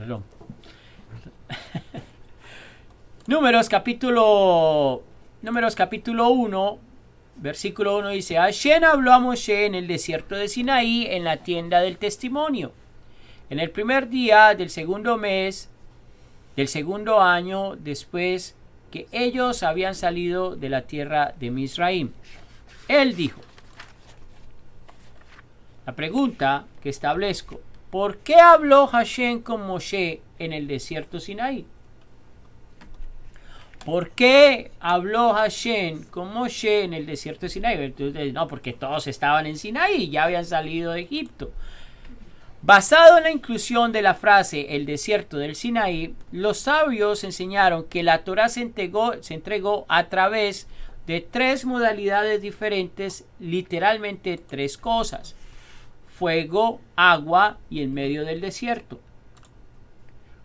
Perdón. Números capítulo 1, versículo 1 dice: Hashem habló a Moshe en el desierto de Sinaí, en la tienda del testimonio, en el primer día del segundo mes del segundo año después que ellos habían salido de la tierra de Misraim. Él dijo, la pregunta que establezco: ¿por qué habló Hashem con Moshe en el desierto Sinaí? ¿Por qué habló Hashem con Moshe en el desierto de Sinaí? Entonces, no, porque todos estaban en Sinaí, ya habían salido de Egipto. Basado en la inclusión de la frase el desierto del Sinaí, los sabios enseñaron que la Torá se entregó a través de 3 modalidades diferentes, literalmente 3 cosas: fuego, agua y en medio del desierto.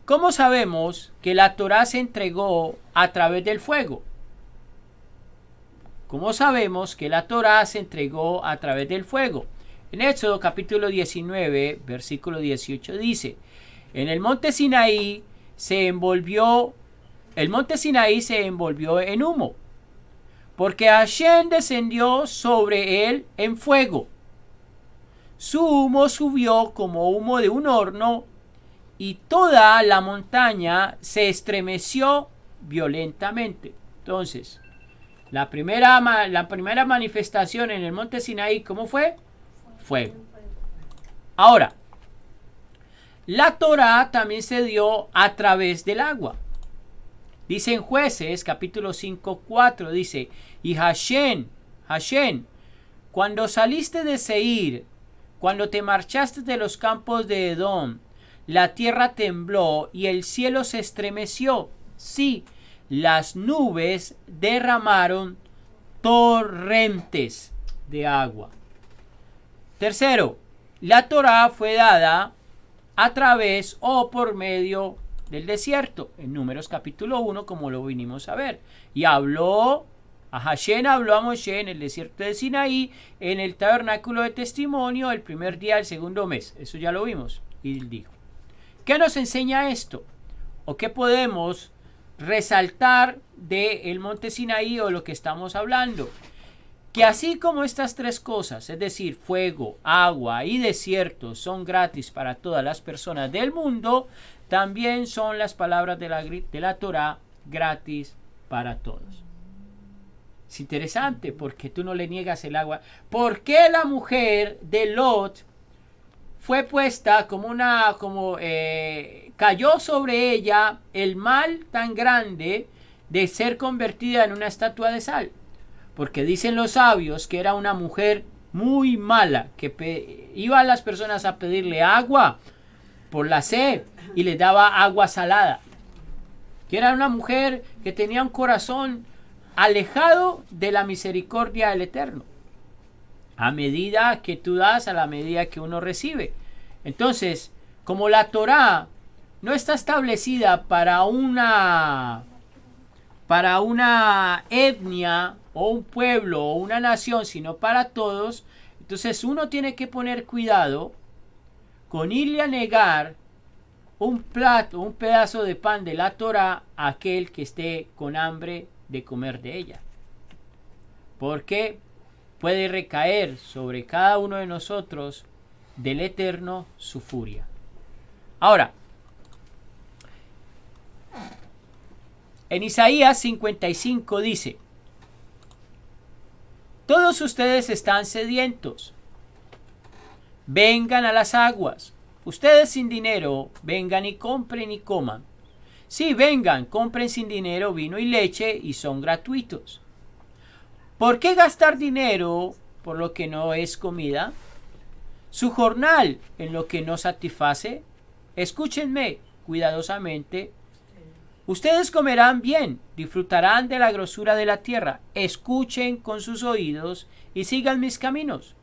¿Cómo sabemos que la Torá se entregó a través del fuego? ¿Cómo sabemos que la Torá se entregó a través del fuego? En Éxodo capítulo 19, versículo 18 dice: en el monte Sinaí el monte Sinaí se envolvió en humo, porque Hashem descendió sobre él en fuego. Su humo subió como humo de un horno, y toda la montaña se estremeció violentamente. Entonces, la primera manifestación en el monte Sinaí, ¿cómo fue? Fuego. Ahora, la Torá también se dio a través del agua. Dice en Jueces, capítulo 5, 4, dice: y Hashem, cuando saliste de Seir, cuando te marchaste de los campos de Edom, la tierra tembló y el cielo se estremeció. Sí, las nubes derramaron torrentes de agua. Tercero, la Torá fue dada a través o por medio del desierto, en Números capítulo 1, como lo vinimos a ver. Y Hashem habló a Moshe en el desierto de Sinaí, en el tabernáculo de testimonio, el primer día del segundo mes. Eso ya lo vimos. Y él dijo: ¿qué nos enseña esto? ¿O qué podemos resaltar del monte Sinaí o lo que estamos hablando? Que así como estas 3 cosas, es decir, fuego, agua y desierto, son gratis para todas las personas del mundo, también son las palabras de la Torá gratis para todos. Es interesante porque tú no le niegas el agua. ¿Por qué la mujer de Lot fue puesta cayó sobre ella el mal tan grande de ser convertida en una estatua de sal? Porque dicen los sabios que era una mujer muy mala, que iba a las personas a pedirle agua por la sed y les daba agua salada. Que era una mujer que tenía un corazón alejado de la misericordia del Eterno. A medida que tú das, a la medida que uno recibe. Entonces, como la Torá no está establecida para una etnia o un pueblo o una nación, sino para todos, entonces uno tiene que poner cuidado con irle a negar un pedazo de pan de la Torá a aquel que esté con hambre de comer de ella, porque puede recaer sobre cada uno de nosotros del Eterno su furia. Ahora, en Isaías 55 dice: todos ustedes están sedientos, vengan a las aguas. Ustedes sin dinero, vengan y compren y coman. Sí, vengan, compren sin dinero vino y leche y son gratuitos. ¿Por qué gastar dinero por lo que no es comida? Su jornal en lo que no satisface. Escúchenme cuidadosamente. Ustedes comerán bien, disfrutarán de la grosura de la tierra. Escuchen con sus oídos y sigan mis caminos.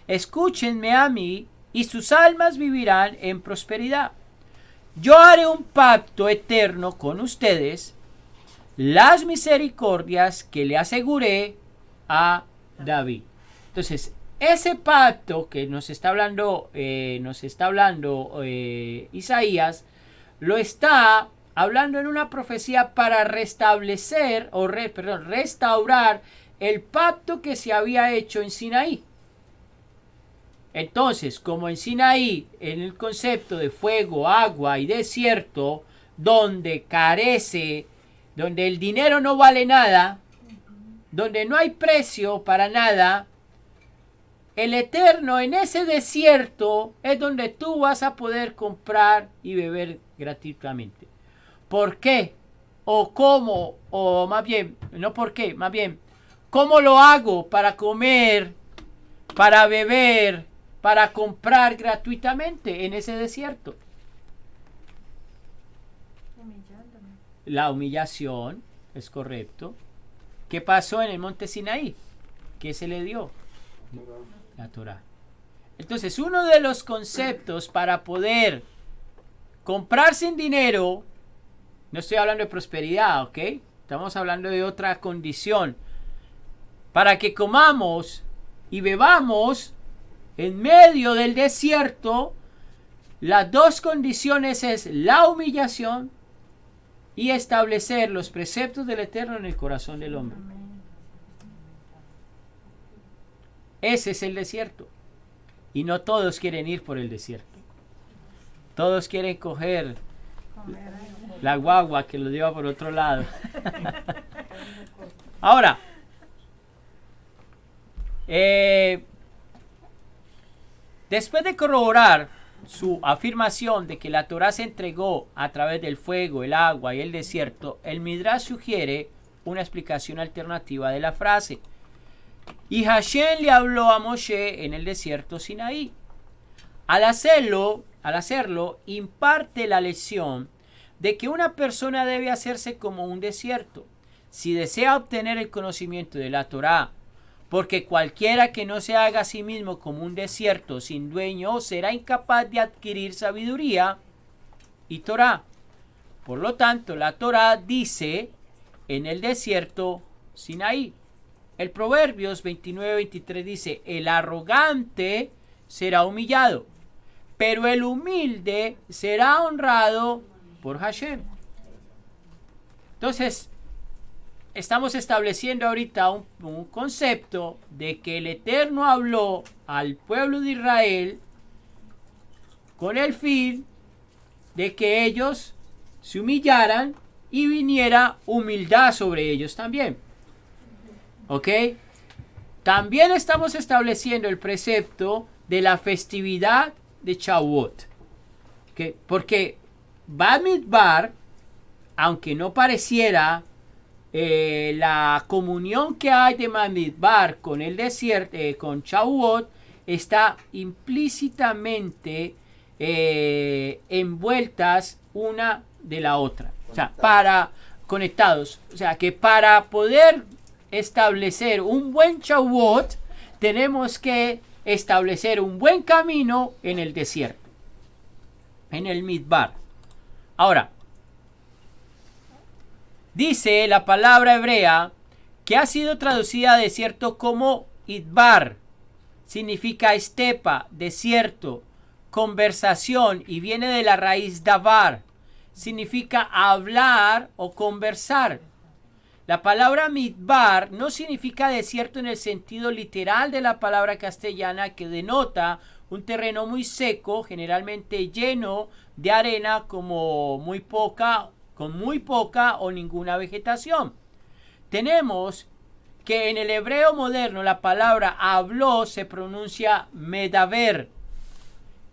Escúchenme a mí y sus almas vivirán en prosperidad. Yo haré un pacto eterno con ustedes, las misericordias que le aseguré a David. Entonces, ese pacto que nos está hablando Isaías, lo está hablando en una profecía para restablecer o restaurar el pacto que se había hecho en Sinaí. Entonces, como en Sinaí, en el concepto de fuego, agua y desierto, donde carece, donde el dinero no vale nada, donde no hay precio para nada, el Eterno en ese desierto es donde tú vas a poder comprar y beber gratuitamente. ¿Por qué? O cómo, o más bien, no por qué, más bien, ¿cómo lo hago para comer, para beber, para comprar gratuitamente en ese desierto? La humillación, es correcto. ¿Qué pasó en el monte Sinaí? ¿Qué se le dio? La Torá. Entonces, uno de los conceptos para poder comprar sin dinero, no estoy hablando de prosperidad, ¿ok? Estamos hablando de otra condición. Para que comamos y bebamos en medio del desierto, las dos condiciones es la humillación y establecer los preceptos del Eterno en el corazón del hombre. Ese es el desierto. Y no todos quieren ir por el desierto. Todos quieren coger la guagua que lo lleva por otro lado. Ahora, después de corroborar su afirmación de que la Torá se entregó a través del fuego, el agua y el desierto, el Midrash sugiere una explicación alternativa de la frase. Y Hashem le habló a Moshe en el desierto Sinaí. Al hacerlo, imparte la lección de que una persona debe hacerse como un desierto si desea obtener el conocimiento de la Torá, porque cualquiera que no se haga a sí mismo como un desierto sin dueño será incapaz de adquirir sabiduría y Torá. Por lo tanto, la Torá dice en el desierto Sinaí. El Proverbios 29-23 dice: el arrogante será humillado, pero el humilde será honrado por Hashem. Entonces, estamos estableciendo ahorita un concepto de que el Eterno habló al pueblo de Israel con el fin de que ellos se humillaran y viniera humildad sobre ellos también. ¿Ok? También estamos estableciendo el precepto de la festividad de Shavuot. ¿Okay? Porque Bamidbar, aunque no pareciera, la comunión que hay de Bamidbar con el desierto, con Shavuot, está implícitamente envueltas una de la otra. O sea, conectados. O sea, que para poder establecer un buen Shavuot, tenemos que establecer un buen camino en el desierto, en el Midbar. Ahora, dice la palabra hebrea que ha sido traducida a desierto como Idbar, significa estepa, desierto, conversación, y viene de la raíz davar, significa hablar o conversar. La palabra midbar no significa desierto en el sentido literal de la palabra castellana, que denota un terreno muy seco, generalmente lleno de arena con muy poca o ninguna vegetación. Tenemos que en el hebreo moderno la palabra habló se pronuncia medaber.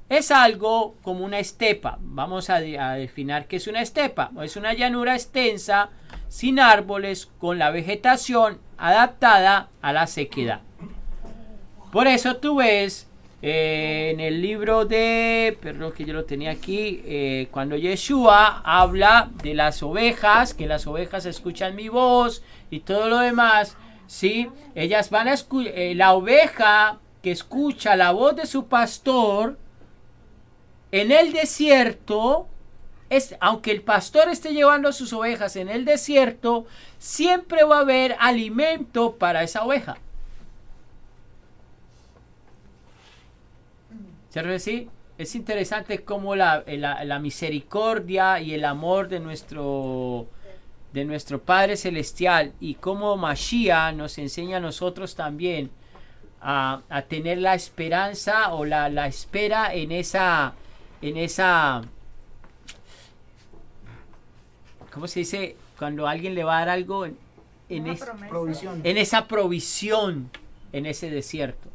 Es algo como una estepa. Vamos a definir qué es una estepa. Es una llanura extensa, sin árboles, con la vegetación adaptada a la sequedad. Por eso tú ves en el libro de, perdón que yo lo tenía aquí, cuando Yeshua habla de las ovejas, que las ovejas escuchan mi voz y todo lo demás, ¿sí? Ellas van a escuchar, la oveja que escucha la voz de su pastor en el desierto, aunque el pastor esté llevando sus ovejas en el desierto, siempre va a haber alimento para esa oveja. ¿Cierto? ¿Sí? Es interesante cómo la misericordia y el amor de nuestro Padre Celestial y cómo Mashiach nos enseña a nosotros también a tener la esperanza o la espera en esa, ¿cómo se dice? Cuando alguien le va a dar algo en esa provisión, en ese desierto.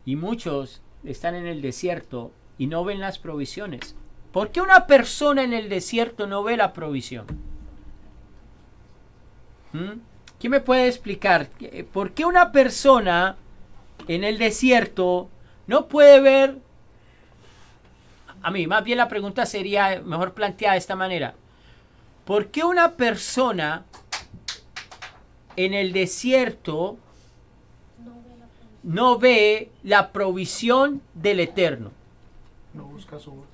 Y muchos están en el desierto y no ven las provisiones. ¿Por qué una persona en el desierto no ve la provisión? ¿Quién me puede explicar? ¿Por qué una persona en el desierto no puede ver? A mí, más bien la pregunta sería mejor planteada de esta manera. ¿Por qué una persona en el desierto no ve la provisión del Eterno? No busca su voz.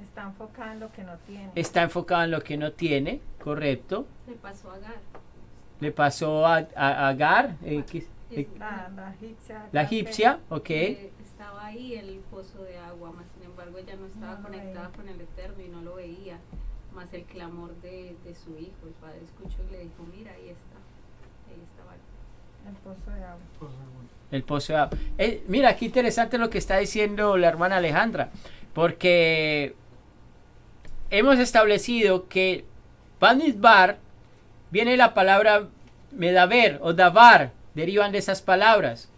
Está enfocada en lo que no tiene. Está enfocado en lo que no tiene, correcto. Le pasó a Agar. Le pasó a Agar, La egipcia. la egipcia, ok. Estaba ahí el pozo de agua, más sin embargo ella no estaba conectada con el Eterno y no lo veía. Más el clamor de su hijo. El padre escuchó y le dijo, mira, ahí estaba. El pozo de agua. El pozo de agua. Mira, qué interesante lo que está diciendo la hermana Alejandra, porque hemos establecido que Bamidbar viene la palabra medaber o davar, derivan de esas palabras.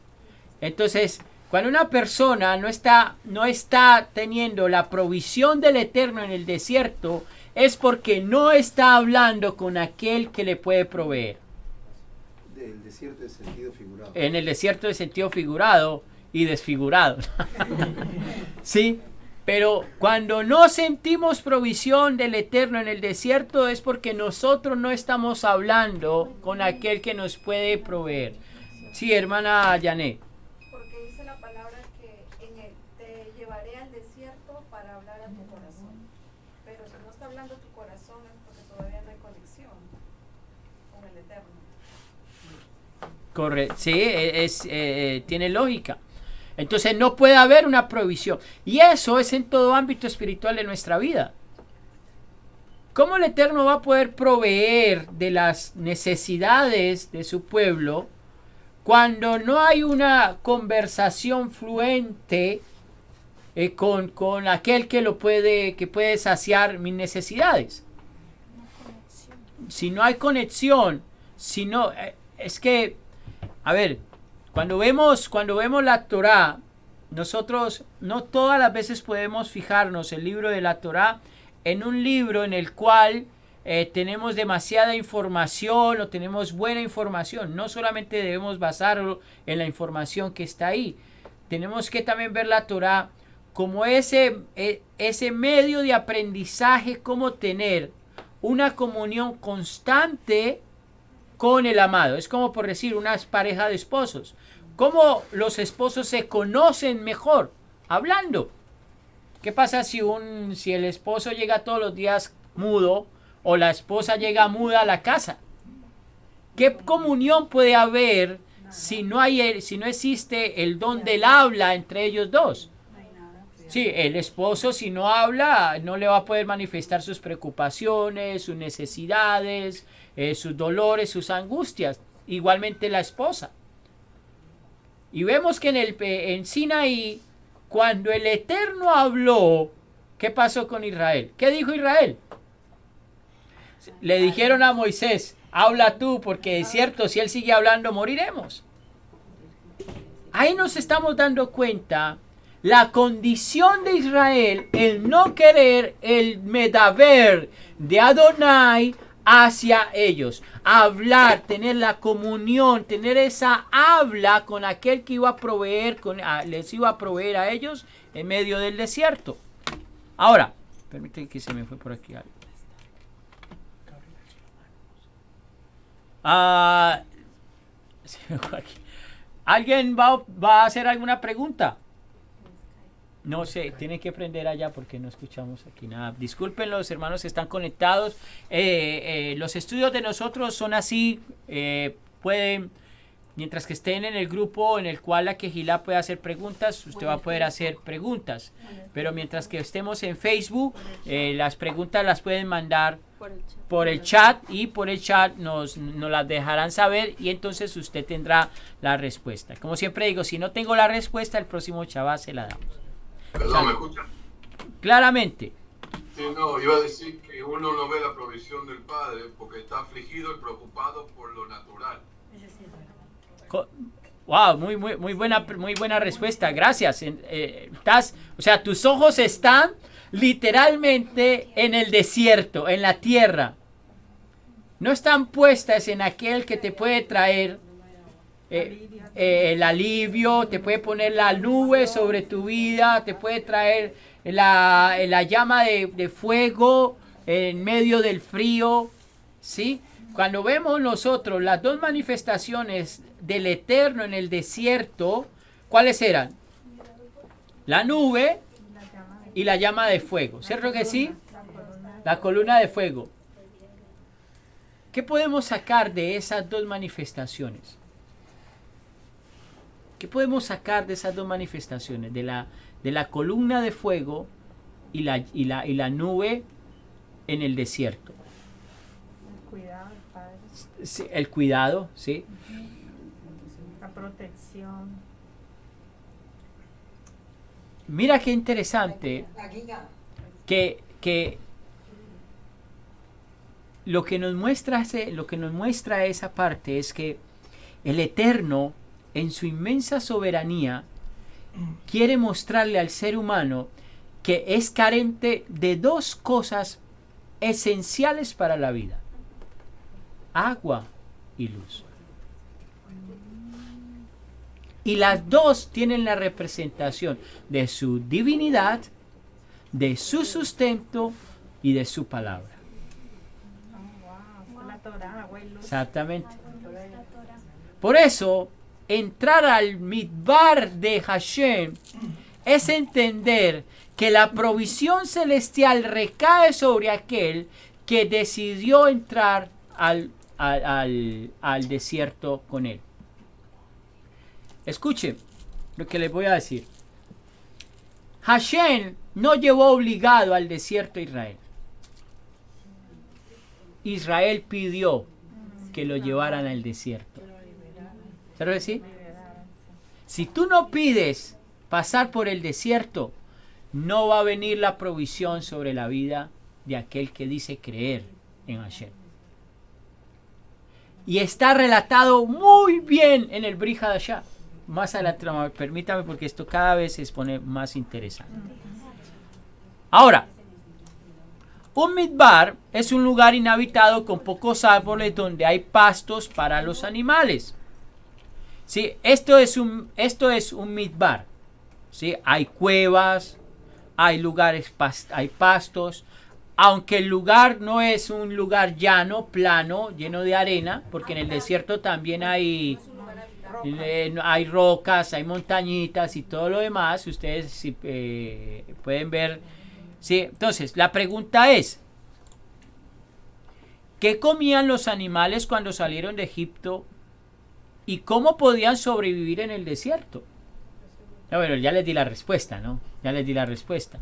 Entonces, cuando una persona no está teniendo la provisión del Eterno en el desierto, es porque no está hablando con aquel que le puede proveer. Del desierto de sentido figurado. En el desierto de sentido figurado y desfigurado. Sí, pero cuando no sentimos provisión del Eterno en el desierto es porque nosotros no estamos hablando con aquel que nos puede proveer. Sí, hermana Yané. Porque dice la palabra que te llevaré al desierto para hablar a tu corazón. Pero si no está hablando tu corazón es porque todavía no hay conexión con el Eterno. Correcto, sí, tiene lógica. Entonces no puede haber una provisión. Y eso es en todo ámbito espiritual de nuestra vida. ¿Cómo el Eterno va a poder proveer de las necesidades de su pueblo cuando no hay una conversación fluente con aquel que puede saciar mis necesidades? Si no hay conexión, si no, es que, a ver, cuando vemos la Torá, nosotros no todas las veces podemos fijarnos el libro de la Torá en un libro en el cual tenemos demasiada información o tenemos buena información. No solamente debemos basarlo en la información que está ahí. Tenemos que también ver la Torá como ese medio de aprendizaje, cómo tener una comunión constante con el amado. Es como por decir una pareja de esposos. ¿Cómo los esposos se conocen mejor? Hablando. ¿Qué pasa si el esposo llega todos los días mudo o la esposa llega muda a la casa? ¿Qué comunión puede haber si no existe el don del habla entre ellos dos? Sí, el esposo si no habla no le va a poder manifestar sus preocupaciones, sus necesidades, sus dolores, sus angustias. Igualmente la esposa. Y vemos que en Sinaí, cuando el Eterno habló, ¿qué pasó con Israel? ¿Qué dijo Israel? Le dijeron a Moisés, habla tú, porque es cierto, si él sigue hablando, moriremos. Ahí nos estamos dando cuenta la condición de Israel, el no querer el medaber de Adonai hacia ellos, hablar, tener la comunión, tener esa habla con aquel que iba a proveer, les iba a proveer a ellos en medio del desierto. Ahora, permíteme que se me fue por aquí algo. Se me fue aquí. ¿Alguien va a hacer alguna pregunta? No sé, tienen que prender allá porque no escuchamos aquí nada. Disculpen los hermanos que están conectados. Los estudios de nosotros son así. Pueden mientras que estén en el grupo en el cual la quejilá puede hacer preguntas, usted va a poder hacer preguntas. Pero mientras que estemos en Facebook, las preguntas las pueden mandar por el chat y por el chat nos las dejarán saber y entonces usted tendrá la respuesta. Como siempre digo, si no tengo la respuesta, el próximo Shabbat se la damos. Perdón, ¿me escuchan? Claramente. Sí, no, iba a decir que uno no ve la provisión del Padre porque está afligido y preocupado por lo natural. Wow, muy buena respuesta, gracias. O sea, tus ojos están literalmente en el desierto, en la tierra. No están puestas en aquel que te puede traer el alivio, te puede poner la nube sobre tu vida, te puede traer la llama de fuego en medio del frío, ¿sí? Cuando vemos nosotros las dos manifestaciones del Eterno en el desierto, ¿cuáles eran? La nube y la llama de fuego, ¿cierto que sí? La columna de fuego. ¿Qué podemos sacar de esas dos manifestaciones? ¿Qué podemos sacar de esas dos manifestaciones? De la columna de fuego y la nube en el desierto. Cuidado, Padre. Sí, el cuidado, ¿sí? La protección. Mira qué interesante que lo que nos muestra esa parte es que el Eterno, en su inmensa soberanía, quiere mostrarle al ser humano que es carente de dos cosas esenciales para la vida: agua y luz. Y las dos tienen la representación de su divinidad, de su sustento y de su palabra. Wow, la Torah, agua y luz. Exactamente. Por eso, entrar al midbar de Hashem es entender que la provisión celestial recae sobre aquel que decidió entrar al desierto con él. Escuchen lo que les voy a decir. Hashem no llevó obligado al desierto a Israel. Israel pidió que lo llevaran al desierto. ¿Sabes decir? Si tú no pides pasar por el desierto, no va a venir la provisión sobre la vida de aquel que dice creer en Hashem. Y está relatado muy bien en el Brit Hadashah. Más adelante, permítame, porque esto cada vez se pone más interesante. Ahora, un midbar es un lugar inhabitado con pocos árboles donde hay pastos para los animales. ¿Sí? Esto es un midbar. ¿Sí? Hay cuevas, hay lugares, hay pastos. Aunque el lugar no es un lugar llano, plano, lleno de arena, porque en el desierto también hay rocas, hay montañitas y todo lo demás. Ustedes pueden ver. ¿Sí? Entonces, la pregunta es: ¿qué comían los animales cuando salieron de Egipto? ¿Y cómo podían sobrevivir en el desierto? Bueno, ya les di la respuesta, ¿no? Ya les di la respuesta.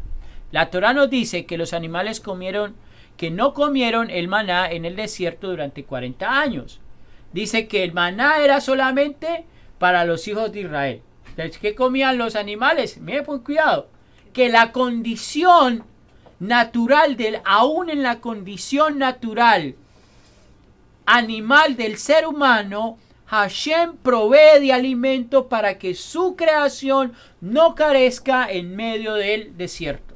La Torah nos dice que los animales no comieron el maná en el desierto durante 40 años. Dice que el maná era solamente para los hijos de Israel. Entonces, ¿qué comían los animales? Miren, pues cuidado. Que la condición natural aún en la condición natural animal del ser humano, Hashem provee de alimento para que su creación no carezca en medio del desierto.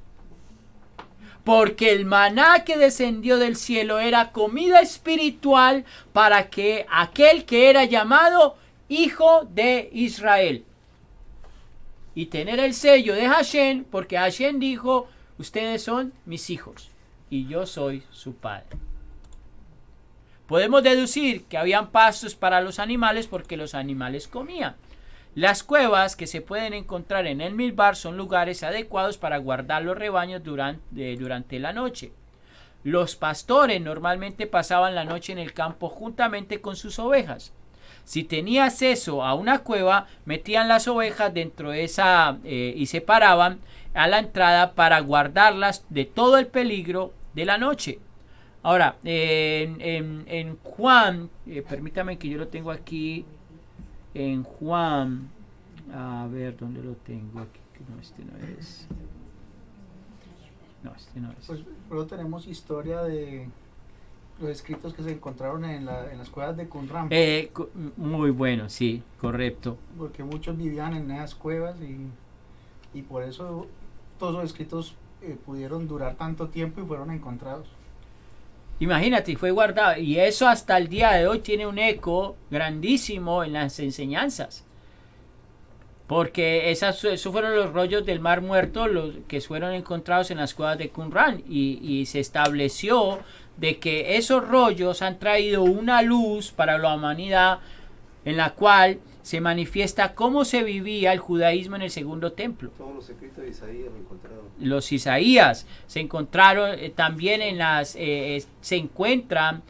Porque el maná que descendió del cielo era comida espiritual para que aquel que era llamado hijo de Israel. Y tener el sello de Hashem, porque Hashem dijo: ustedes son mis hijos y yo soy su padre. Podemos deducir que habían pastos para los animales porque los animales comían. Las cuevas que se pueden encontrar en el midbar son lugares adecuados para guardar los rebaños durante la noche. Los pastores normalmente pasaban la noche en el campo juntamente con sus ovejas. si tenía acceso a una cueva, metían las ovejas dentro de esa y se paraban a la entrada para guardarlas de todo el peligro de la noche. Ahora, en Juan, permítame que yo lo tengo aquí, en Juan, a ver, ¿dónde lo tengo? Aquí, no, este no es. No, este no es. Pues luego tenemos historia de los escritos que se encontraron en las cuevas de Qumran. Muy bueno, sí, correcto. Porque muchos vivían en esas cuevas y por eso todos los escritos pudieron durar tanto tiempo y fueron encontrados. Imagínate, fue guardado. Y eso hasta el día de hoy tiene un eco grandísimo en las enseñanzas. Porque esos fueron los rollos del Mar Muerto, los que fueron encontrados en las cuevas de Qumran. Y se estableció de que esos rollos han traído una luz para la humanidad en la cual se manifiesta cómo se vivía el judaísmo en el segundo templo. Todos los escritos de Isaías lo encontraron. Los Isaías se encontraron también en las se encuentran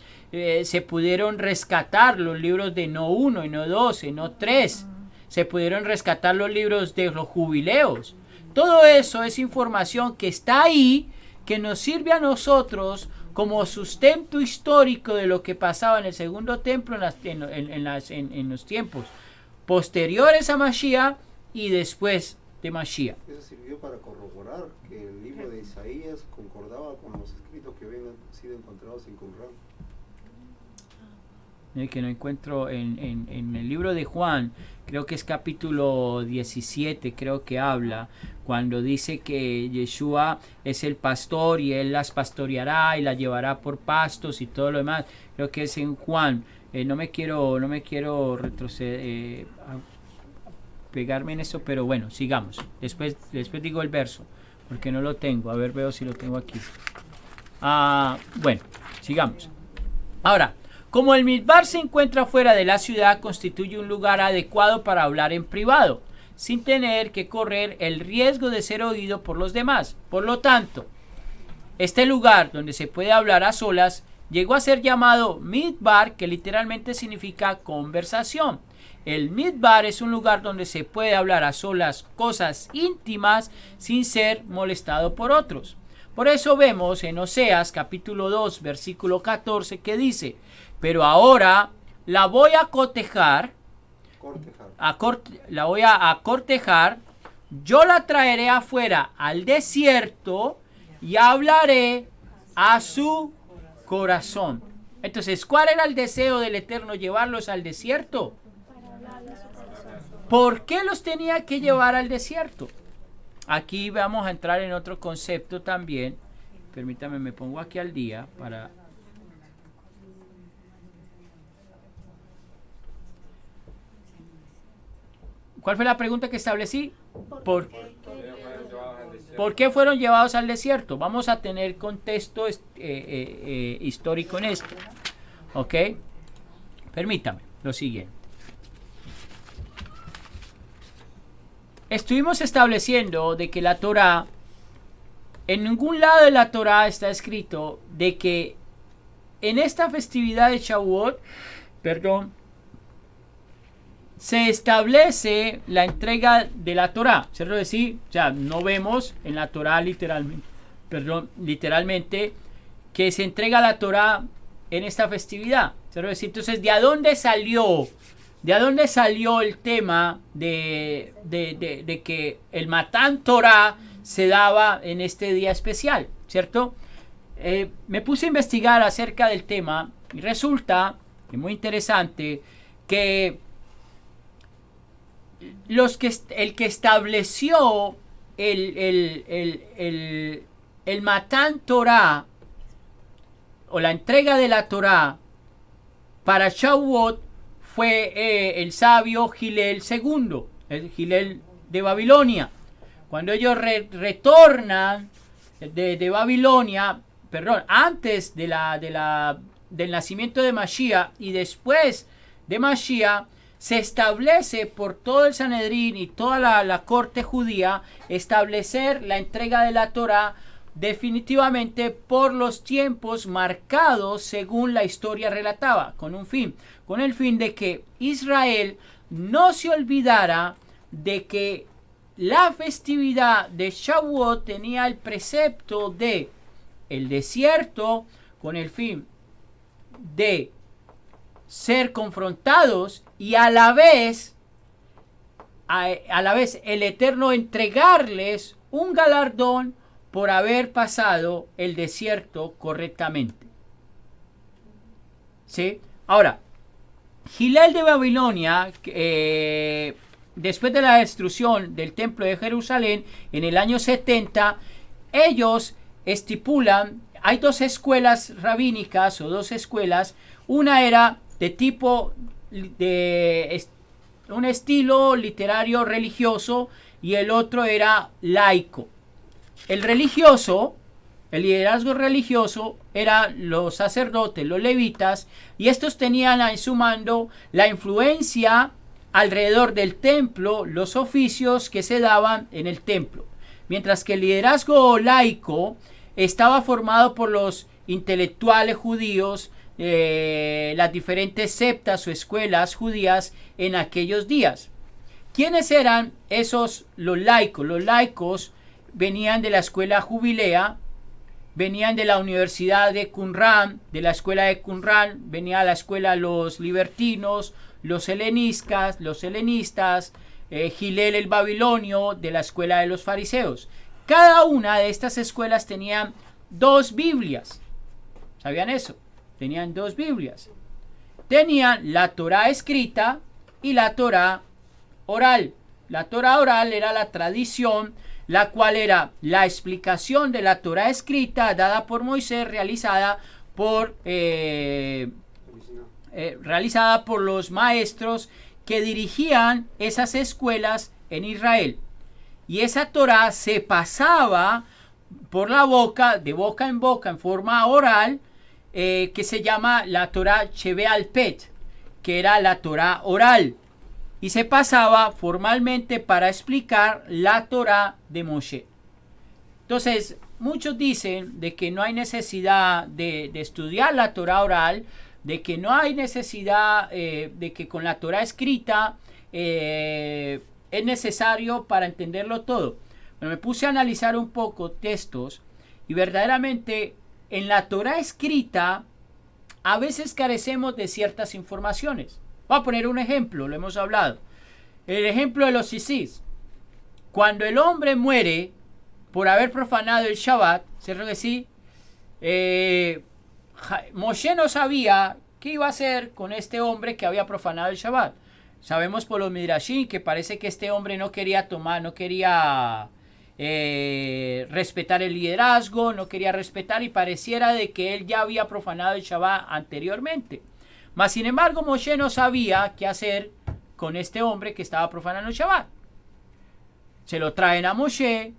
se pudieron rescatar los libros de No 1 y No 12, No 3, se pudieron rescatar los libros de los jubileos. Todo eso es información que está ahí, que nos sirve a nosotros como sustento histórico de lo que pasaba en el segundo templo en los tiempos posteriores a Mashiach y después de Mashiach. Eso sirvió para corroborar que el libro de Isaías concordaba con los escritos que habían sido encontrados en Qumran. Que no encuentro en el libro de Juan, creo que es capítulo 17, creo que habla, cuando dice que Yeshua es el pastor y él las pastoreará y las llevará por pastos y todo lo demás. Creo que es en Juan. No me quiero retroceder, pegarme en eso, pero bueno, sigamos. Después digo el verso, porque no lo tengo. A ver, veo si lo tengo aquí. Bueno, sigamos. Ahora, como el Midbar se encuentra fuera de la ciudad, constituye un lugar adecuado para hablar en privado, sin tener que correr el riesgo de ser oído por los demás. Por lo tanto, este lugar donde se puede hablar a solas llegó a ser llamado Midbar, que literalmente significa conversación. El Midbar es un lugar donde se puede hablar a solas cosas íntimas sin ser molestado por otros. Por eso vemos en Oseas capítulo 2 versículo 14 que dice: pero ahora la voy a cotejar, la voy a cortejar, yo la traeré afuera al desierto y hablaré a su corazón. Entonces, ¿cuál era el deseo del Eterno? Llevarlos al desierto. ¿Por qué los tenía que llevar al desierto? Aquí vamos a entrar en otro concepto también. Permítame, me pongo aquí al día para... ¿Cuál fue la pregunta que establecí? ¿Por qué fueron llevados al desierto? Vamos a tener contexto histórico en esto. ¿Ok? Permítame lo siguiente. Estuvimos estableciendo de que la Torá, en ningún lado de la Torá está escrito de que en esta festividad de Shavuot, se establece la entrega de la Torá. ¿Cierto decir? O sea, no vemos en la Torá literalmente que se entrega la Torá en esta festividad. ¿Cierto decir? Entonces, ¿de dónde salió el tema de que el Matán Torá se daba en este día especial? ¿Cierto? Me puse a investigar acerca del tema y resulta, que muy interesante, que el que estableció el Matán Torá o la entrega de la Torá para Shavuot fue el sabio Gilel II, el Gilel de Babilonia. Cuando ellos retornan de Babilonia, antes del nacimiento de Mashiach y después de Mashiach, se establece por todo el Sanedrín y toda la corte judía establecer la entrega de la Torá definitivamente por los tiempos marcados según la historia relataba, con el fin de que Israel no se olvidara de que la festividad de Shavuot tenía el precepto de el desierto, con el fin de ser confrontados y a la vez el Eterno entregarles un galardón por haber pasado el desierto correctamente. ¿Sí? Ahora, Hillel de Babilonia, después de la destrucción del templo de Jerusalén en el año 70, ellos estipulan, hay dos escuelas rabínicas o dos escuelas. Una era de tipo de un estilo literario religioso y el otro era laico. El religioso, el liderazgo religioso, eran los sacerdotes, los levitas, y estos tenían en su mando la influencia alrededor del templo, los oficios que se daban en el templo. Mientras que el liderazgo laico estaba formado por los intelectuales judíos, las diferentes septas o escuelas judías en aquellos días. ¿Quiénes eran esos los laicos? Los laicos venían de la escuela jubilea, venían de la universidad de Qumran, de la escuela de Qumran, venía a la escuela los libertinos, los helenistas, Hillel el babilonio, de la escuela de los fariseos. Cada una de estas escuelas tenían dos Biblias. ¿Sabían eso? Tenían dos Biblias. Tenían la Torá escrita y la Torá oral. La Torá oral era la tradición, la cual era la explicación de la Torá escrita dada por Moisés, realizada por los maestros que dirigían esas escuelas en Israel. Y esa Torá se pasaba por la boca, de boca en boca, en forma oral, que se llama la Torá Shebe'al Pet, que era la Torá oral, y se pasaba formalmente para explicar la Torá de Moshe. Entonces, muchos dicen de que no hay necesidad de estudiar la Torá oral, de que no hay necesidad de que con la Torá escrita es necesario para entenderlo todo. Bueno, me puse a analizar un poco textos y verdaderamente en la Torá escrita a veces carecemos de ciertas informaciones. Voy a poner un ejemplo, lo hemos hablado. El ejemplo de los sisís. Cuando el hombre muere por haber profanado el Shabbat, ¿cierto que sí? Moshe no sabía qué iba a hacer con este hombre que había profanado el Shabbat. Sabemos por los Midrashim que parece que este hombre no quería respetar el liderazgo, no quería respetar, y pareciera de que él ya había profanado el Shabbat anteriormente. Mas sin embargo Moshe no sabía qué hacer con este hombre que estaba profanando el Shabbat. Se lo traen a Moshe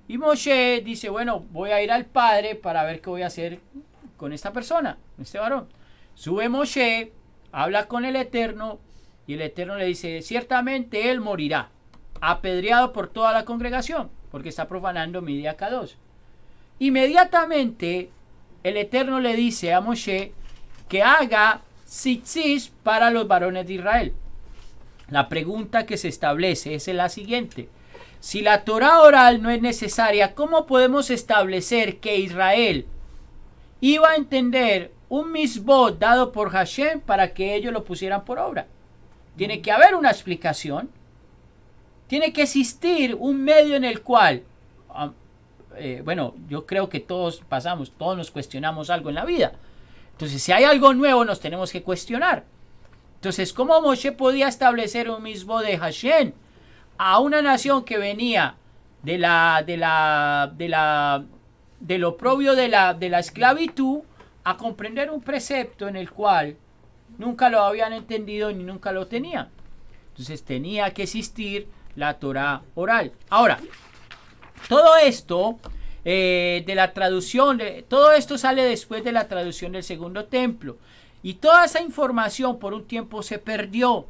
y Moshe dice, bueno, voy a ir al padre para ver qué voy a hacer con esta persona, con este varón. Sube Moshe, habla con el Eterno y el Eterno le dice, ciertamente él morirá, apedreado por toda la congregación, porque está profanando mi día Kadosh. Inmediatamente el Eterno le dice a Moshe que haga tzitzis para los varones de Israel. La pregunta que se establece es la siguiente: si la Torá oral no es necesaria, ¿cómo podemos establecer que Israel iba a entender un misbot dado por Hashem para que ellos lo pusieran por obra? Tiene que haber una explicación. Tiene que existir un medio en el cual, yo creo que todos nos cuestionamos algo en la vida. Entonces, si hay algo nuevo, nos tenemos que cuestionar. Entonces, ¿cómo Moshe podía establecer un misbot de Hashem a una nación que venía de lo oprobio de la esclavitud a comprender un precepto en el cual nunca lo habían entendido ni nunca lo tenían? Entonces tenía que existir la Torá oral. Ahora, todo esto de la traducción, todo esto sale después de la traducción del segundo templo, y toda esa información por un tiempo se perdió.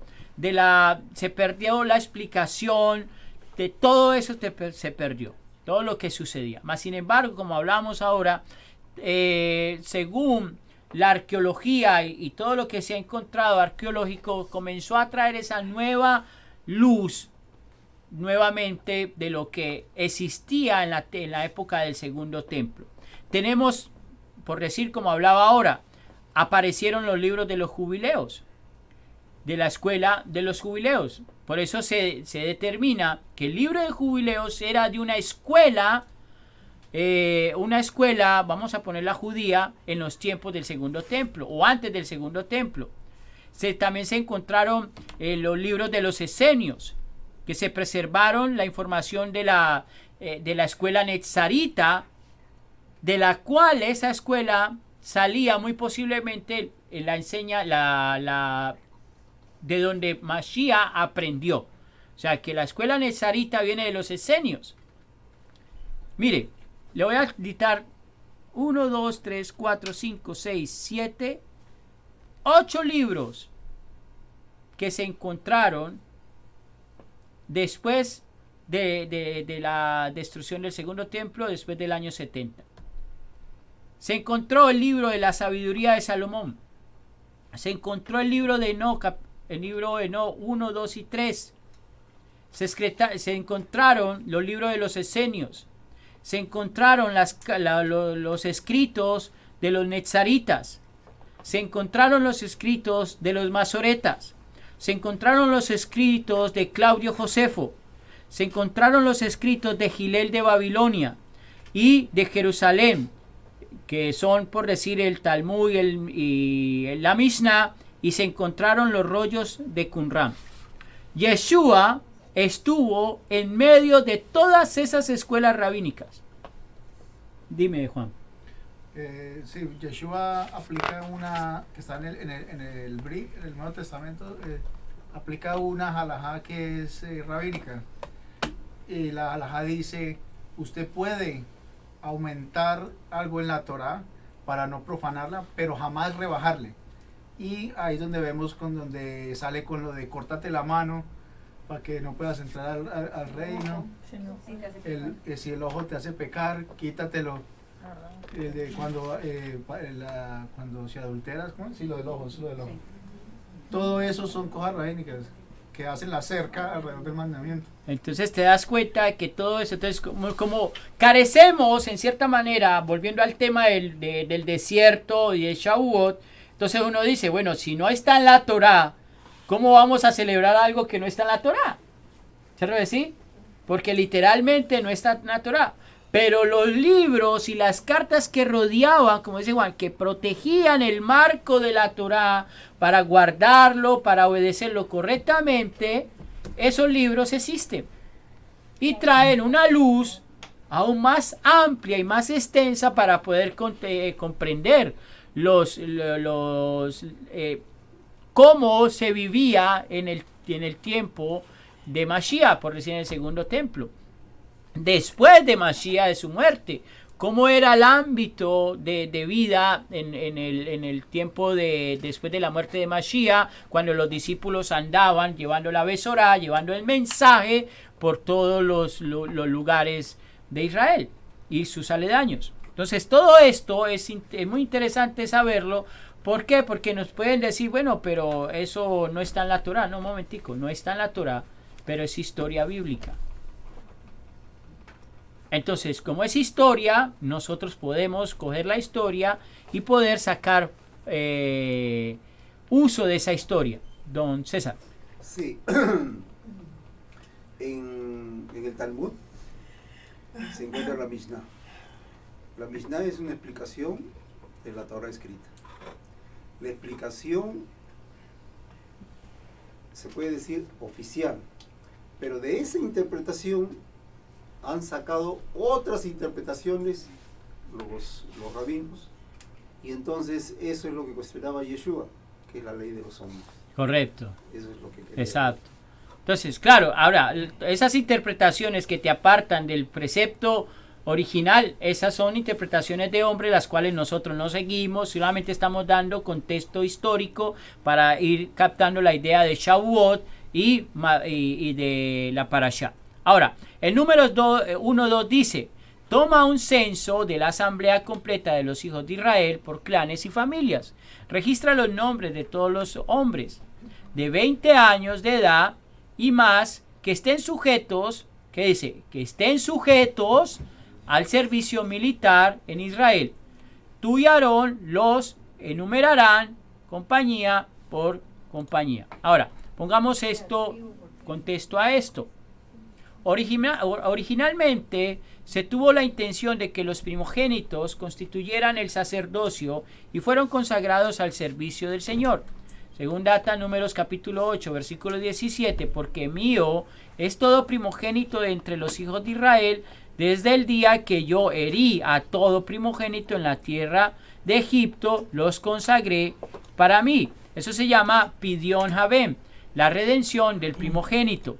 Se perdió la explicación de todo eso, se perdió. todo lo que sucedía. Mas sin embargo, como hablamos ahora, según la arqueología y todo lo que se ha encontrado arqueológico, comenzó a traer esa nueva luz nuevamente de lo que existía en la época del segundo templo. Tenemos, por decir como hablaba ahora, aparecieron los libros de los jubileos, de la escuela de los jubileos. Por eso se determina que el libro de jubileos era de una escuela, vamos a ponerla judía, en los tiempos del segundo templo o antes del segundo templo. También se encontraron los libros de los esenios, que se preservaron la información de la escuela netzarita, de la cual esa escuela salía muy posiblemente de donde Mashiach aprendió. O sea, que la escuela netzarita viene de los esenios. Mire, le voy a dictar 1, 2, 3, 4, 5, 6, 7, 8 libros que se encontraron después de la destrucción del segundo templo, después del año 70. Se encontró el libro de la sabiduría de Salomón. Se encontró el libro de Enoch, el libro de Enoch 1, 2 y 3. Se encontraron los libros de los esenios. Se encontraron los escritos de los netzaritas. Se encontraron los escritos de los masoretas. Se encontraron los escritos de Claudio Josefo. Se encontraron los escritos de Gilel de Babilonia y de Jerusalén, que son, por decir, el Talmud y la Mishnah, y se encontraron los rollos de Qumran. Yeshua estuvo en medio de todas esas escuelas rabínicas. Dime, Juan. Sí, Yeshua aplica una que está en el Brit, en el Nuevo Testamento, aplica una halajá que es rabínica. Y la halajá dice, usted puede aumentar algo en la Torá para no profanarla, pero jamás rebajarle. Y ahí es donde vemos donde sale con lo de córtate la mano para que no puedas entrar al reino. Si el ojo te hace pecar, quítatelo. Cuando se adulteras, ¿cómo? Sí, lo del ojo. Todo eso son cosas rabínicas que hacen la cerca alrededor del mandamiento. Entonces te das cuenta de que todo eso, entonces como carecemos en cierta manera, volviendo al tema del desierto y de Shavuot, entonces uno dice, bueno, si no está en la Torá, ¿cómo vamos a celebrar algo que no está en la Torá? ¿Cierto que sí? Porque literalmente no está en la Torá. Pero los libros y las cartas que rodeaban, como dice Juan, que protegían el marco de la Torá para guardarlo, para obedecerlo correctamente, esos libros existen. Y traen una luz aún más amplia y más extensa para poder comprender cómo se vivía en el tiempo de Mashiach, por decir, en el segundo templo. Después de Mashiach, de su muerte, cómo era el ámbito de vida en el tiempo después de la muerte de Mashiach, cuando los discípulos andaban llevando la Besorá, llevando el mensaje por todos los lugares de Israel y sus aledaños. Entonces todo esto es muy interesante saberlo. ¿Por qué? Porque nos pueden decir, bueno, pero eso no está en la Torá. No, un momentico, no está en la Torá, pero es historia bíblica. Entonces, como es historia, nosotros podemos coger la historia y poder sacar uso de esa historia. Don César. Sí. En el Talmud se encuentra la Mishnah. La Mishnah es una explicación de la Torah escrita. La explicación se puede decir oficial, pero de esa interpretación han sacado otras interpretaciones los rabinos, y entonces eso es lo que cuestionaba Yeshua, que es la ley de los hombres. Correcto. Eso es lo que quería. Exacto. Entonces, claro, ahora, esas interpretaciones que te apartan del precepto original, esas son interpretaciones de hombre, las cuales nosotros no seguimos, solamente estamos dando contexto histórico para ir captando la idea de Shavuot y de la Parashá. Ahora, el número 1.2 dice, toma un censo de la asamblea completa de los hijos de Israel por clanes y familias. Registra los nombres de todos los hombres de 20 años de edad y más que estén sujetos, ¿qué dice? Que estén sujetos al servicio militar en Israel. Tú y Aarón los enumerarán compañía por compañía. Ahora, pongamos esto, contexto a esto. Originalmente se tuvo la intención de que los primogénitos constituyeran el sacerdocio y fueron consagrados al servicio del Señor. Según data Números capítulo 8, versículo 17, porque mío es todo primogénito de entre los hijos de Israel, desde el día que yo herí a todo primogénito en la tierra de Egipto, los consagré para mí. Eso se llama Pidión Javem, la redención del primogénito.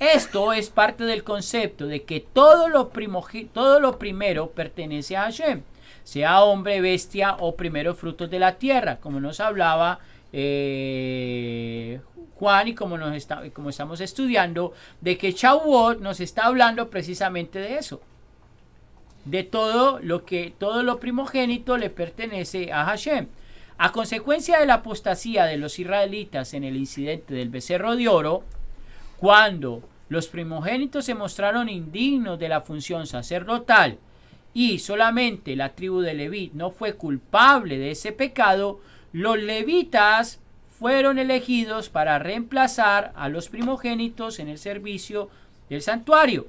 Esto es parte del concepto de que todo lo primero pertenece a Hashem, sea hombre, bestia o primeros frutos de la tierra, como nos hablaba Juan y como estamos estudiando, de que Shavuot nos está hablando precisamente de eso, de todo lo primogénito le pertenece a Hashem. A consecuencia de la apostasía de los israelitas en el incidente del becerro de oro, cuando los primogénitos se mostraron indignos de la función sacerdotal y solamente la tribu de Leví no fue culpable de ese pecado, los levitas fueron elegidos para reemplazar a los primogénitos en el servicio del santuario,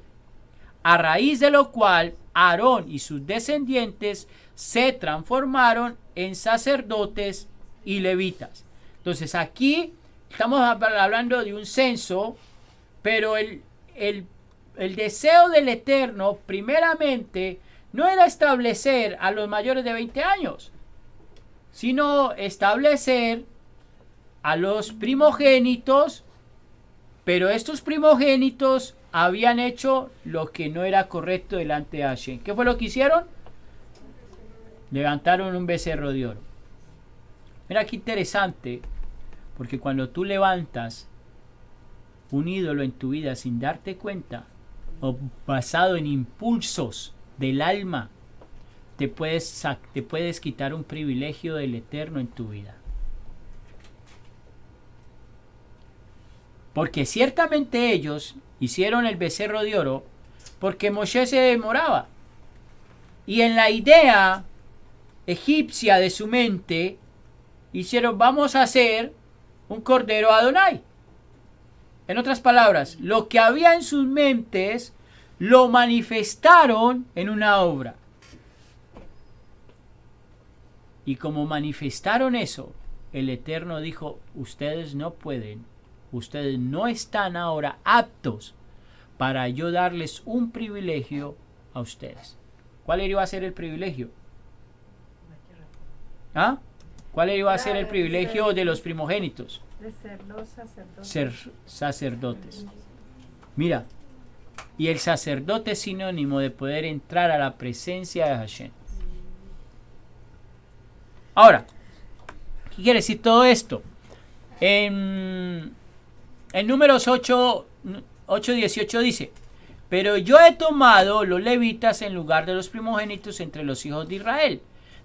a raíz de lo cual Aarón y sus descendientes se transformaron en sacerdotes y levitas. Entonces aquí estamos hablando de un censo, pero el deseo del Eterno primeramente no era establecer a los mayores de 20 años, sino establecer a los primogénitos, pero estos primogénitos habían hecho lo que no era correcto delante de Hashem. ¿Qué fue lo que hicieron? Levantaron un becerro de oro. Mira qué interesante, porque cuando tú levantas un ídolo en tu vida sin darte cuenta, o basado en impulsos del alma, te puedes quitar un privilegio del Eterno en tu vida. Porque ciertamente ellos hicieron el becerro de oro porque Moshe se demoraba. Y en la idea egipcia de su mente, hicieron, vamos a hacer un cordero a Adonai. En otras palabras, lo que había en sus mentes lo manifestaron en una obra. Y como manifestaron eso, el Eterno dijo, ustedes no pueden, ustedes no están ahora aptos para yo darles un privilegio a ustedes. ¿Cuál iba a ser el privilegio? ¿Ah? ¿Cuál iba a ser el privilegio de los primogénitos? De ser los sacerdotes. Ser sacerdotes. Mira, y el sacerdote es sinónimo de poder entrar a la presencia de Hashem. Ahora, ¿qué quiere decir todo esto? En Números 8:18 dice, pero yo he tomado los levitas en lugar de los primogénitos entre los hijos de Israel,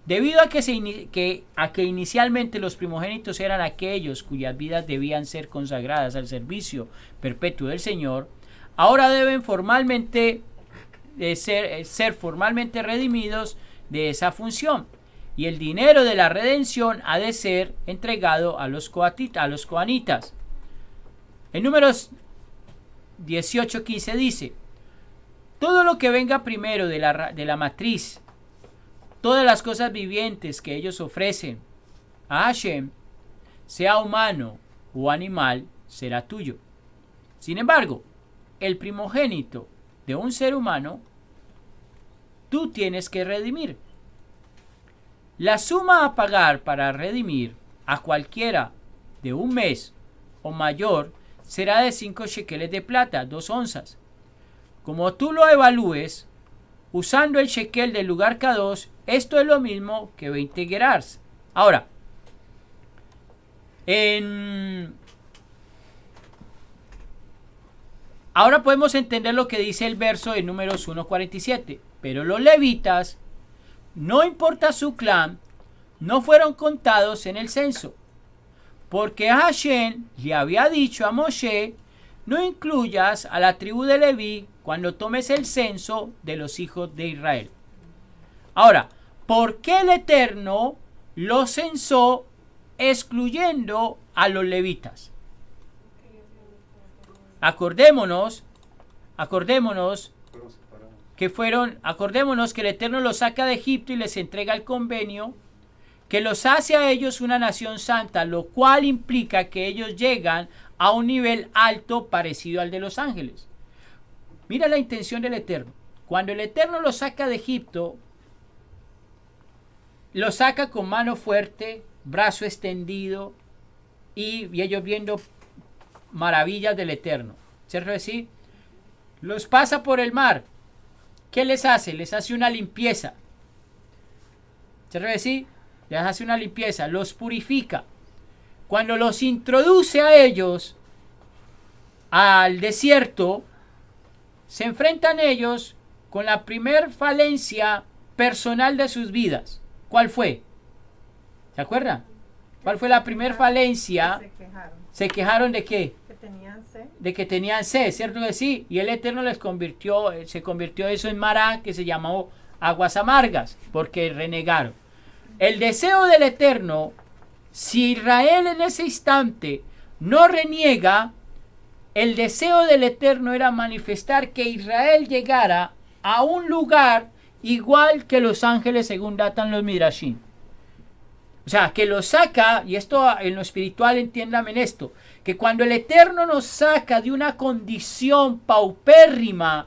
debido a que inicialmente los primogénitos eran aquellos cuyas vidas debían ser consagradas al servicio perpetuo del Señor. Ahora deben ser formalmente redimidos de esa función. Y el dinero de la redención ha de ser entregado a los coanitas. En Números 18:15 dice, todo lo que venga primero de la matriz, todas las cosas vivientes que ellos ofrecen a Hashem, sea humano o animal, será tuyo. Sin embargo, el primogénito de un ser humano, tú tienes que redimir. La suma a pagar para redimir a cualquiera de un mes o mayor será de 5 shekeles de plata, 2 onzas. Como tú lo evalúes, usando el shekel del lugar K2, esto es lo mismo que 20 gerars. Ahora, en Ahora podemos entender lo que dice el verso de Números 1:47. Pero los levitas, no importa su clan, no fueron contados en el censo, porque Hashem le había dicho a Moshe: no incluyas a la tribu de Leví cuando tomes el censo de los hijos de Israel. Ahora, ¿por qué el Eterno los censó excluyendo a los levitas? Acordémonos acordémonos que el Eterno los saca de Egipto y les entrega el convenio que los hace a ellos una nación santa, lo cual implica que ellos llegan a un nivel alto parecido al de los ángeles. Mira la intención del Eterno. Cuando el Eterno los saca de Egipto, los saca con mano fuerte, brazo extendido y ellos viendo maravillas del Eterno. ¿Cierto decir? Los pasa por el mar. ¿Qué les hace? Les hace una limpieza. ¿Cierto decir? Les hace una limpieza, los purifica. Cuando los introduce a ellos al desierto, se enfrentan ellos con la primer falencia personal de sus vidas. ¿Cuál fue? ¿Se acuerdan? ¿Cuál fue la primer falencia? ¿Se quejaron de qué? Que tenían sed. De que tenían sed, ¿cierto que sí? Y el Eterno se convirtió eso en Mará, que se llamó aguas amargas, porque renegaron. El deseo del Eterno, si Israel en ese instante no reniega, el deseo del Eterno era manifestar que Israel llegara a un lugar igual que los ángeles, según datan los Midrashim. O sea, que los saca, y esto en lo espiritual entiéndame en esto, que cuando el Eterno nos saca de una condición paupérrima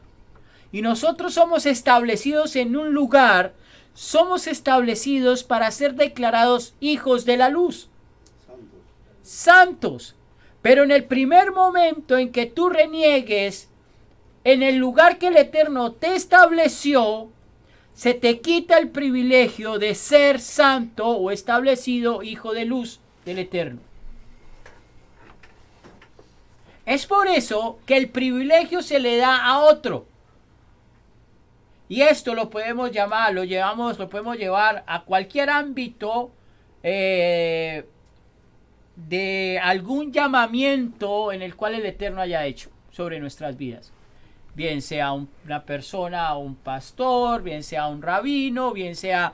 y nosotros somos establecidos en un lugar, somos establecidos para ser declarados hijos de la luz. Santos. Pero en el primer momento en que tú reniegues en el lugar que el Eterno te estableció, se te quita el privilegio de ser santo o establecido hijo de luz del Eterno. Es por eso que el privilegio se le da a otro. Y esto lo podemos llamar, lo podemos llevar a cualquier ámbito de algún llamamiento en el cual el Eterno haya hecho sobre nuestras vidas. Bien sea una persona, un pastor, bien sea un rabino, bien sea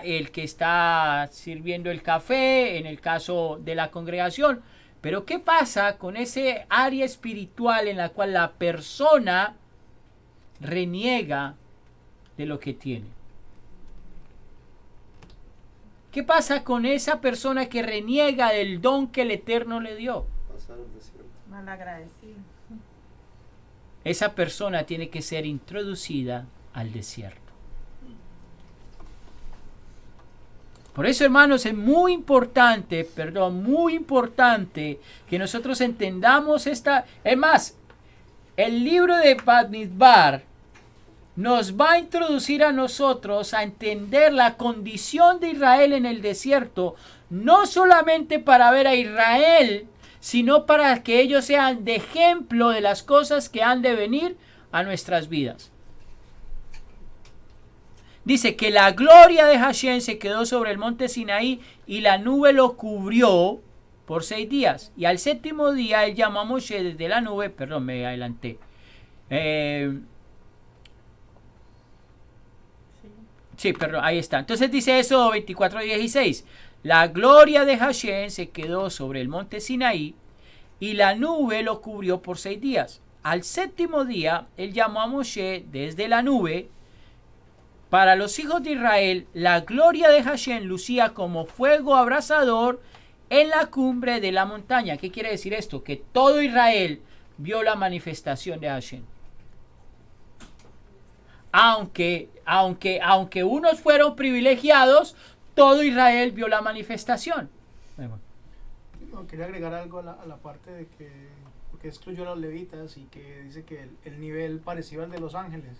el que está sirviendo el café, en el caso de la congregación. Pero ¿qué pasa con ese área espiritual en la cual la persona reniega de lo que tiene? ¿Qué pasa con esa persona que reniega del don que el Eterno le dio? Malagradecido. Esa persona tiene que ser introducida al desierto. Por eso, hermanos, es muy importante que nosotros entendamos esta. Es más, el libro de Bamidbar nos va a introducir a nosotros a entender la condición de Israel en el desierto, no solamente para ver a Israel, sino para que ellos sean de ejemplo de las cosas que han de venir a nuestras vidas. Dice que la gloria de Hashem se quedó sobre el monte Sinaí y la nube lo cubrió por 6 días. Y al 7º día él llamó a Moshe desde la nube, perdón, me adelanté. Sí, perdón, ahí está. Entonces dice eso 24:16. La gloria de Hashem se quedó sobre el monte Sinaí y la nube lo cubrió por 6 días. Al 7º día él llamó a Moshe desde la nube. Para los hijos de Israel, la gloria de Hashem lucía como fuego abrasador en la cumbre de la montaña. ¿Qué quiere decir esto? Que todo Israel vio la manifestación de Hashem. Aunque unos fueron privilegiados, todo Israel vio la manifestación. No, quería agregar algo a la parte de que porque excluyó a los levitas y que dice que el nivel parecido al de los ángeles.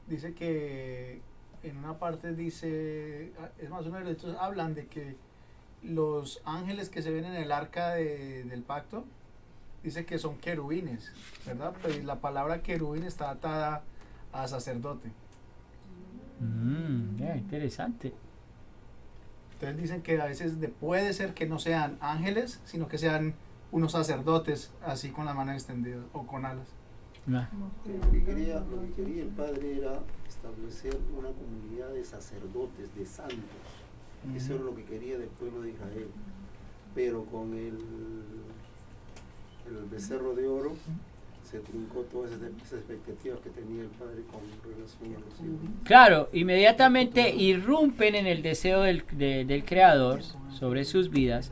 Dice que en una parte dice, es más, uno de estos hablan de que los ángeles que se ven en el arca del pacto dice que son querubines, ¿verdad? Pues la palabra querubín está atada a sacerdote. Interesante. Entonces dicen que a veces puede ser que no sean ángeles, sino que sean unos sacerdotes, así con las manos extendidas o con alas. Ah, Lo que quería el Padre era establecer una comunidad de sacerdotes, de santos. Eso era lo que quería del pueblo de Israel. Pero con el becerro de oro se truncó todas esas expectativas que tenía el Padre con relación a los hijos. Claro, inmediatamente irrumpen en el deseo del Creador sobre sus vidas.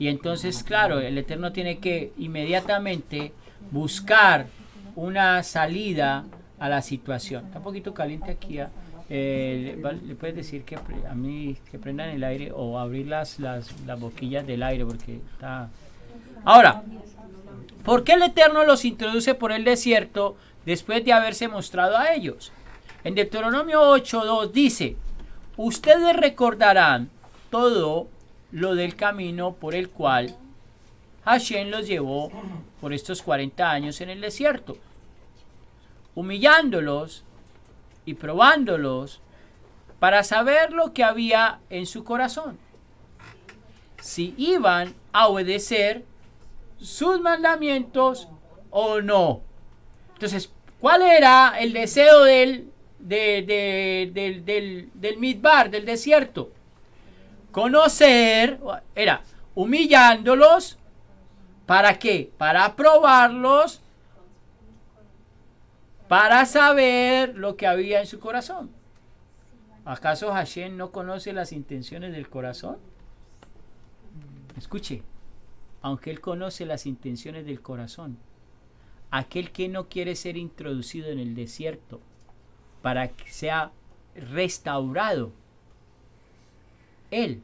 Y entonces, claro, el Eterno tiene que inmediatamente buscar una salida a la situación. Está un poquito caliente aquí. Le puedes decir que a mí que prendan el aire o abrir las boquillas del aire porque está... Ahora, ¿por qué el Eterno los introduce por el desierto después de haberse mostrado a ellos? En Deuteronomio 8:2 dice: ustedes recordarán todo lo del camino por el cual Hashem los llevó por estos 40 años en el desierto, humillándolos y probándolos para saber lo que había en su corazón, si iban a obedecer sus mandamientos o no. Entonces, ¿cuál era el deseo del midbar, del desierto? Conocer, era humillándolos. ¿Para qué? Para probarlos, para saber lo que había en su corazón. ¿Acaso Hashem no conoce las intenciones del corazón? Escuche, aunque Él conoce las intenciones del corazón, aquel que no quiere ser introducido en el desierto para que sea restaurado, Él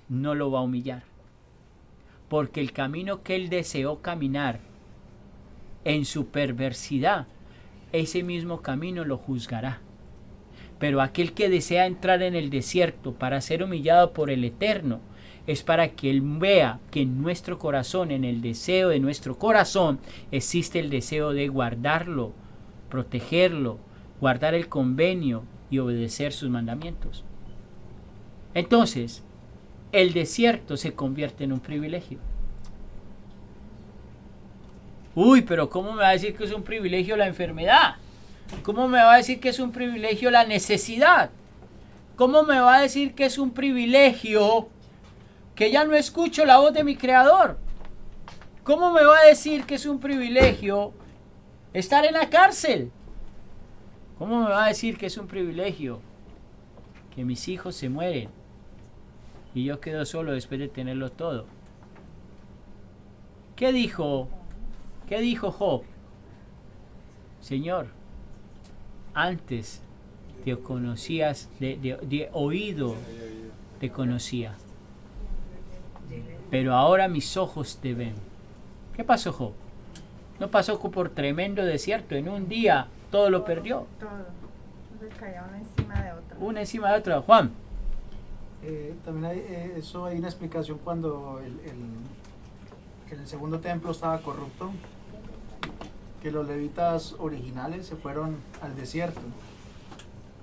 no lo va a humillar. Porque el camino que Él deseó caminar en su perversidad, ese mismo camino lo juzgará. Pero aquel que desea entrar en el desierto para ser humillado por el Eterno, es para que Él vea que en nuestro corazón, en el deseo de nuestro corazón, existe el deseo de guardarlo, protegerlo, guardar el convenio y obedecer sus mandamientos. Entonces, el desierto se convierte en un privilegio. Uy, pero ¿cómo me va a decir que es un privilegio la enfermedad? ¿Cómo me va a decir que es un privilegio la necesidad? ¿Cómo me va a decir que es un privilegio que ya no escucho la voz de mi Creador? ¿Cómo me va a decir que es un privilegio estar en la cárcel? ¿Cómo me va a decir que es un privilegio que mis hijos se mueren y yo quedo solo después de tenerlo todo? ¿Qué dijo Job? Señor, antes te conocías, de oído te conocía, pero ahora mis ojos te ven. ¿Qué pasó, Job? No pasó por tremendo desierto. En un día todo lo perdió. Todo. Se caía una encima de otra. Una encima de otra. Juan. También hay una explicación cuando el segundo templo estaba corrupto, que los levitas originales se fueron al desierto,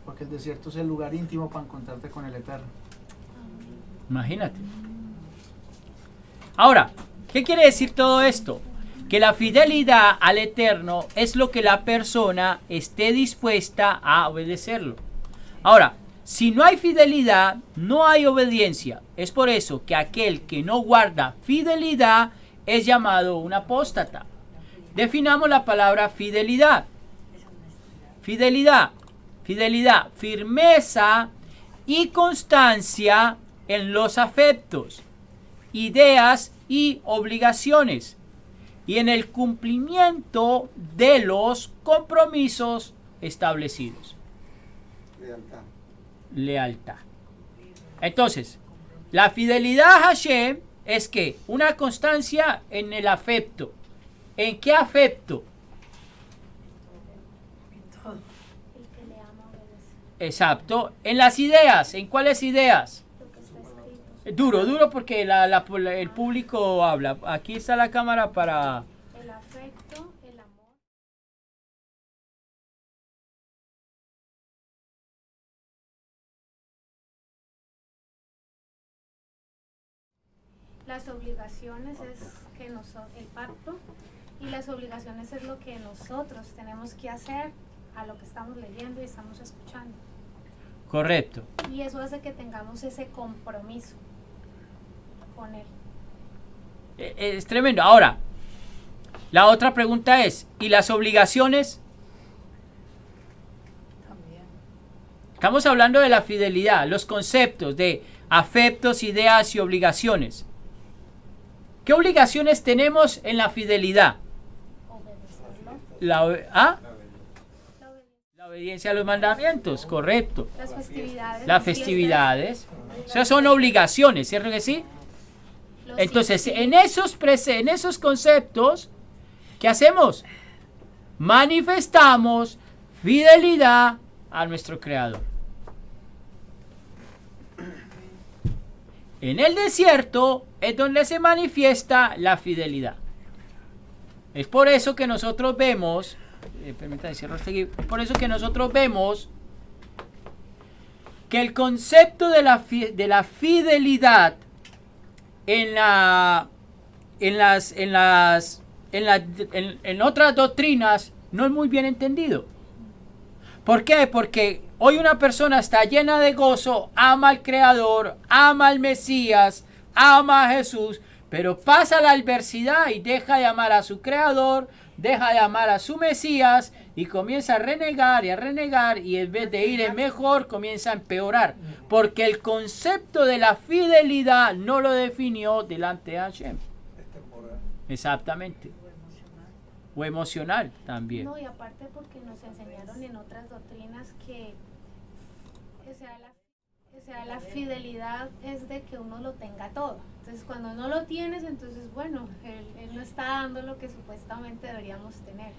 porque el desierto es el lugar íntimo para encontrarte con el Eterno. Imagínate. Ahora, ¿qué quiere decir todo esto? Que la fidelidad al Eterno es lo que la persona esté dispuesta a obedecerlo. Ahora, si no hay fidelidad, no hay obediencia. Es por eso que aquel que no guarda fidelidad es llamado un apóstata. Definamos la palabra fidelidad. Fidelidad, firmeza y constancia en los afectos, ideas y obligaciones, y en el cumplimiento de los compromisos establecidos. Lealtad. Entonces, la fidelidad a Hashem es que una constancia en el afecto. ¿En qué afecto? Exacto. En las ideas. ¿En cuáles ideas? Duro porque el público habla. Aquí está la cámara para Las obligaciones es que el pacto, y las obligaciones es lo que nosotros tenemos que hacer a lo que estamos leyendo y estamos escuchando. Correcto. Y eso hace que tengamos ese compromiso con él. Es tremendo. Ahora, la otra pregunta es, ¿y las obligaciones? También. Estamos hablando de la fidelidad, los conceptos de afectos, ideas y obligaciones. ¿Qué obligaciones tenemos en la fidelidad? Obedecerlo. La obediencia a los mandamientos, correcto. Las festividades. Las festividades. O sea, son obligaciones, ¿cierto que sí? Los Entonces, hijos. en esos conceptos, ¿qué hacemos? Manifestamos fidelidad a nuestro Creador. En el desierto es donde se manifiesta la fidelidad. Es por eso que nosotros vemos, permítame cierro este aquí, es por eso que nosotros vemos que el concepto de la fidelidad en otras doctrinas no es muy bien entendido. ¿Por qué? Porque hoy una persona está llena de gozo, ama al Creador, ama al Mesías, ama a Jesús, pero pasa la adversidad y deja de amar a su Creador, deja de amar a su Mesías y comienza a renegar y en vez de ir en mejor comienza a empeorar, porque el concepto de la fidelidad no lo definió delante de Hashem. Exactamente. O emocional también. No, y aparte porque nos enseñaron en otras doctrinas que la fidelidad es de que uno lo tenga todo. Entonces, cuando no lo tienes, entonces, bueno, él no está dando lo que supuestamente deberíamos tener.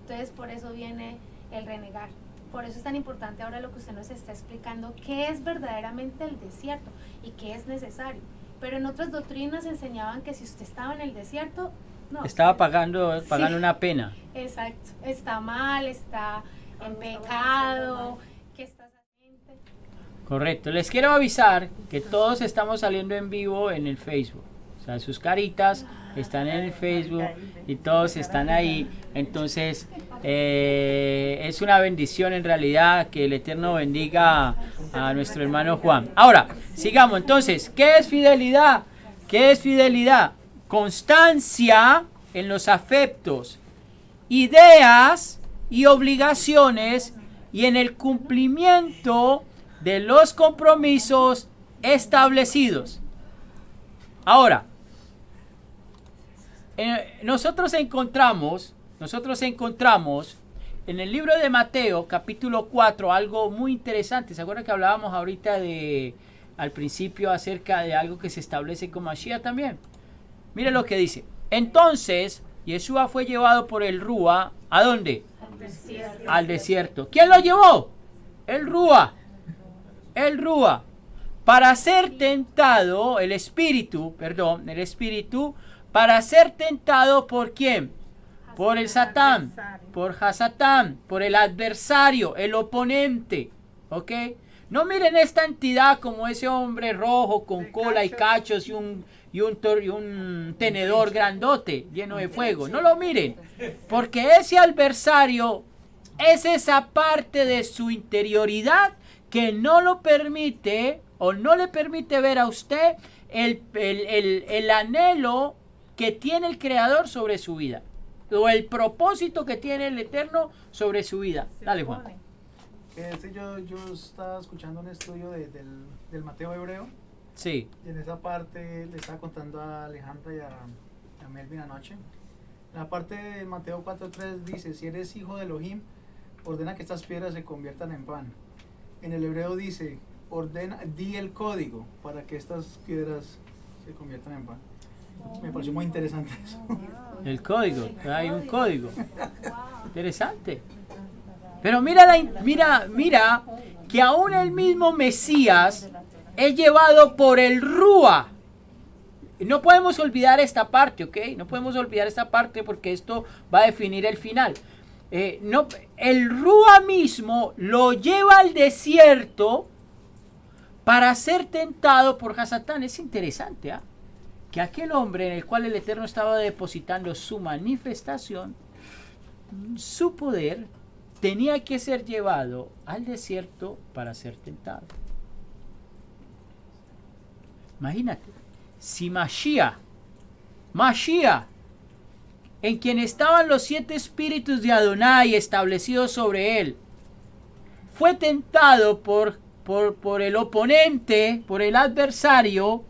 Entonces, por eso viene el renegar. Por eso es tan importante ahora lo que usted nos está explicando, qué es verdaderamente el desierto y qué es necesario. Pero en otras doctrinas enseñaban que si usted estaba en el desierto, no. Estaba pagando Sí. una pena. Exacto. Está mal, está en pecado, que está saliente. Correcto. Les quiero avisar que todos estamos saliendo en vivo en el Facebook. O sea, sus caritas están en el Facebook y todos están ahí. Entonces, es una bendición en realidad. Que el Eterno bendiga a nuestro hermano Juan. Ahora, sigamos. Entonces, ¿qué es fidelidad? ¿Qué es fidelidad? Constancia en los afectos, ideas y obligaciones y en el cumplimiento de los compromisos establecidos. Ahora, nosotros encontramos en el libro de Mateo, capítulo 4, algo muy interesante. ¿Se acuerdan que hablábamos ahorita al principio acerca de algo que se establece con Mashiach también? Mire lo que dice. Entonces, Yeshua fue llevado por el Rúa, ¿a dónde? Al desierto. ¿Quién lo llevó? El Rúa. Para ser tentado, el espíritu, para ser tentado ¿por quién? Por el Satán, por Hasatán, por el adversario, el oponente. ¿Ok? No miren esta entidad como ese hombre rojo con cola y cachos y un tenedor grandote lleno de fuego. No lo miren, porque ese adversario es esa parte de su interioridad que no lo permite o no le permite ver a usted el anhelo que tiene el Creador sobre su vida o el propósito que tiene el Eterno sobre su vida. Dale, Juan. Yo estaba escuchando un estudio del Mateo hebreo. Sí. Y en esa parte le estaba contando a Alejandra y a Melvin anoche. En la parte de Mateo 4.3 dice, si eres hijo de Elohim, ordena que estas piedras se conviertan en pan. En el hebreo dice, di el código para que estas piedras se conviertan en pan. Me pareció muy interesante eso. El código, hay un código. Interesante. Pero mira que aún el mismo Mesías es llevado por el Rúa. No podemos olvidar esta parte, ¿ok? No podemos olvidar esta parte porque esto va a definir el final. El Rúa mismo lo lleva al desierto para ser tentado por Hasatán. Es interesante, ¿ah? que aquel hombre en el cual el Eterno estaba depositando su manifestación, su poder, tenía que ser llevado al desierto para ser tentado. Imagínate, si Mashiach, en quien estaban los 7 espíritus de Adonai establecidos sobre él, fue tentado por el oponente, por el adversario,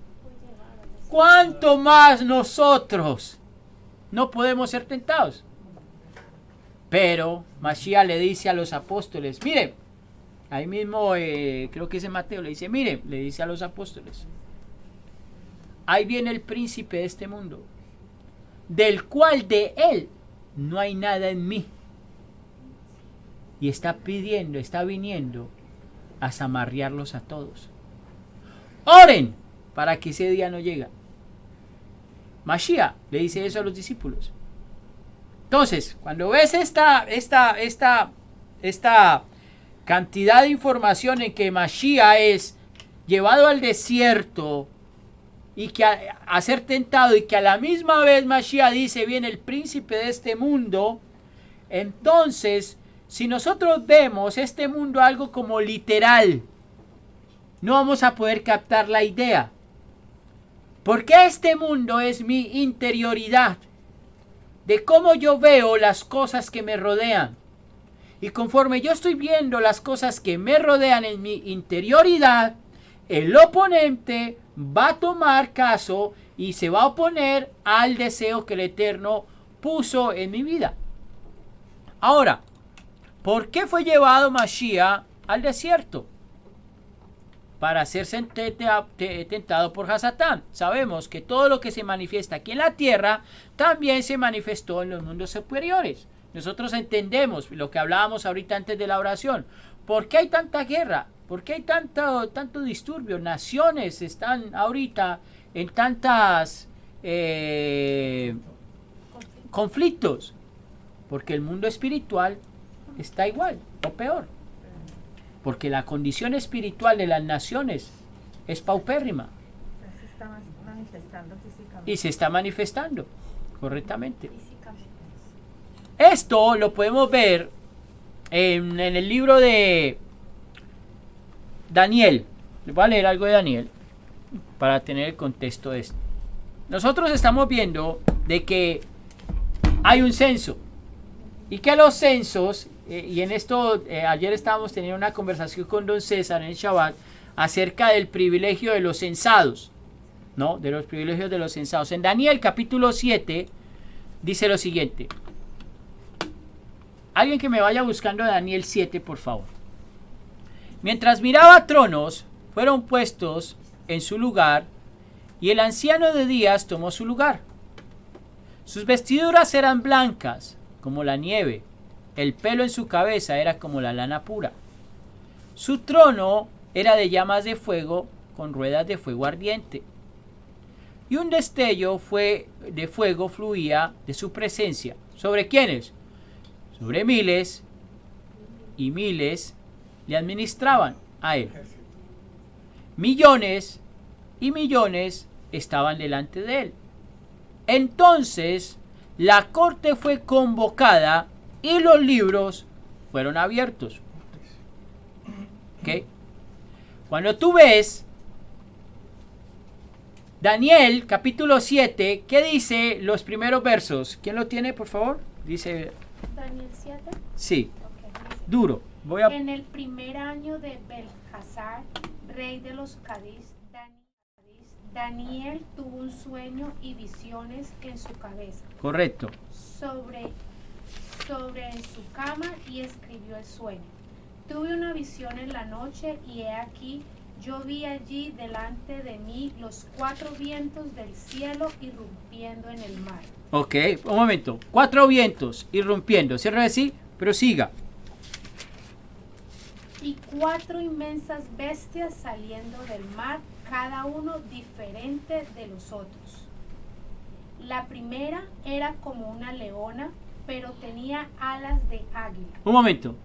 ¿cuánto más nosotros no podemos ser tentados? Pero Mashiach le dice a los apóstoles, miren, ahí mismo creo que es en Mateo, le dice, miren, le dice a los apóstoles, ahí viene el príncipe de este mundo, del cual de él no hay nada en mí. Y está viniendo a zamarrearlos a todos. Oren para que ese día no llegue. Mashiach le dice eso a los discípulos. Entonces, cuando ves esta cantidad de información en que Mashiach es llevado al desierto y que a ser tentado, y que a la misma vez Mashiach dice, viene el príncipe de este mundo, entonces, si nosotros vemos este mundo algo como literal, no vamos a poder captar la idea. Porque este mundo es mi interioridad, de cómo yo veo las cosas que me rodean. Y conforme yo estoy viendo las cosas que me rodean en mi interioridad, el oponente va a tomar caso y se va a oponer al deseo que el Eterno puso en mi vida. Ahora, ¿por qué fue llevado Mashiach al desierto? Para ser tentado por Hasatán. Sabemos que todo lo que se manifiesta aquí en la tierra también se manifestó en los mundos superiores. Nosotros entendemos lo que hablábamos ahorita antes de la oración. ¿Por qué hay tanta guerra? ¿Por qué hay tanto disturbio? Naciones están ahorita en tantas conflictos. Porque el mundo espiritual está igual o peor. Porque la condición espiritual de las naciones es paupérrima. Se está manifestando físicamente. Y se está manifestando correctamente. Esto lo podemos ver en el libro de Daniel. Les voy a leer algo de Daniel para tener el contexto de esto. Nosotros estamos viendo de que hay un censo y que los censos, y en esto ayer estábamos teniendo una conversación con don César en el Shabbat acerca del privilegio de los censados, ¿no? De los privilegios de los censados. En Daniel capítulo 7 dice lo siguiente. Alguien que me vaya buscando Daniel 7, por favor. Mientras miraba tronos, fueron puestos en su lugar, y el anciano de días tomó su lugar. Sus vestiduras eran blancas, como la nieve. El pelo en su cabeza era como la lana pura. Su trono era de llamas de fuego, con ruedas de fuego ardiente. Y un destello de fuego fluía de su presencia. ¿Sobre quiénes? Sobre miles y miles le administraban a él. Millones y millones estaban delante de él. Entonces la corte fue convocada y los libros fueron abiertos. ¿Okay? Cuando tú ves Daniel capítulo 7, ¿qué dice los primeros versos? ¿Quién lo tiene, por favor? Dice Daniel 7. Sí, Okay, dice, duro. En el primer año de Belshazzar, rey de los Cadís, Daniel tuvo un sueño y visiones en su cabeza. Correcto. Sobre en su cama, y escribió el sueño. Tuve una visión en la noche, y he aquí, yo vi allí delante de mí los 4 vientos del cielo irrumpiendo en el mar. Ok, un momento. 4 vientos irrumpiendo. Cierra así, pero siga. Y 4 inmensas bestias saliendo del mar, cada uno diferente de los otros. La primera era como una leona, pero tenía alas de águila. Un momento.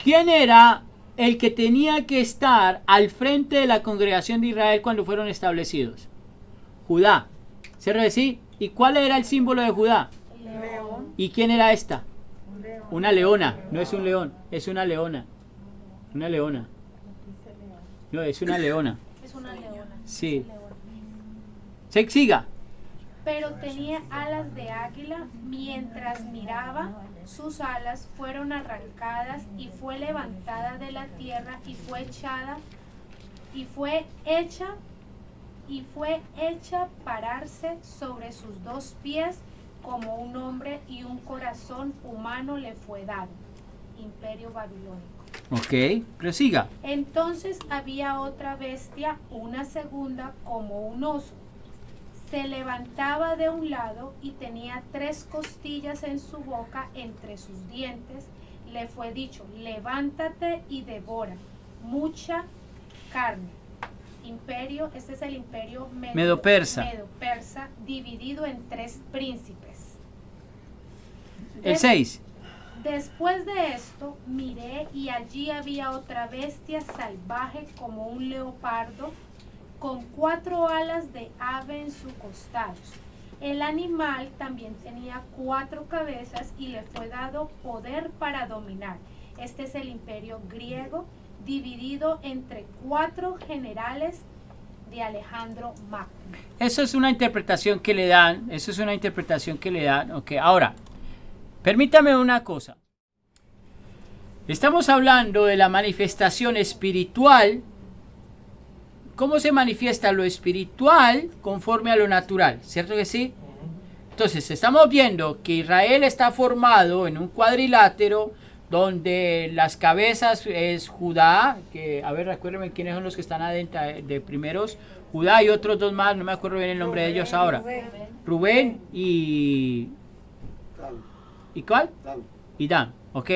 ¿Quién era el que tenía que estar al frente de la congregación de Israel cuando fueron establecidos? Judá. ¿Cierto que sí? ¿Y cuál era el símbolo de Judá? León. ¿Y quién era esta? Un león. Una leona. No es un león, es una leona. Una leona. Dice león. No, es una leona. Es una leona. Sí. Leona. Siga. Pero tenía alas de águila, mientras miraba, sus alas fueron arrancadas y fue levantada de la tierra y fue hecha pararse sobre sus dos pies como un hombre, y un corazón humano le fue dado. Imperio babilónico. Ok, prosiga. Entonces había otra bestia, una segunda, como un oso. Se levantaba de un lado y tenía 3 costillas en su boca entre sus dientes. Le fue dicho, levántate y devora mucha carne. Imperio, este es el imperio Medo-persa. Medo-persa, dividido en 3 príncipes. El 6. Después de esto miré, y allí había otra bestia salvaje como un leopardo, con 4 alas de ave en sus costados. El animal también tenía 4 cabezas y le fue dado poder para dominar. Este es el imperio griego, dividido entre 4 generales de Alejandro Magno. Eso es una interpretación que le dan. Ok, ahora, permítame una cosa. Estamos hablando de la manifestación espiritual. ¿Cómo se manifiesta lo espiritual conforme a lo natural? ¿Cierto que sí? Entonces, estamos viendo que Israel está formado en un cuadrilátero donde las cabezas es Judá, que, a ver, recuérdenme quiénes son los que están adentro de primeros. Judá y otros 2 más, no me acuerdo bien el nombre de ellos ahora. Rubén y... ¿Y cuál? Y Dan, ¿ok?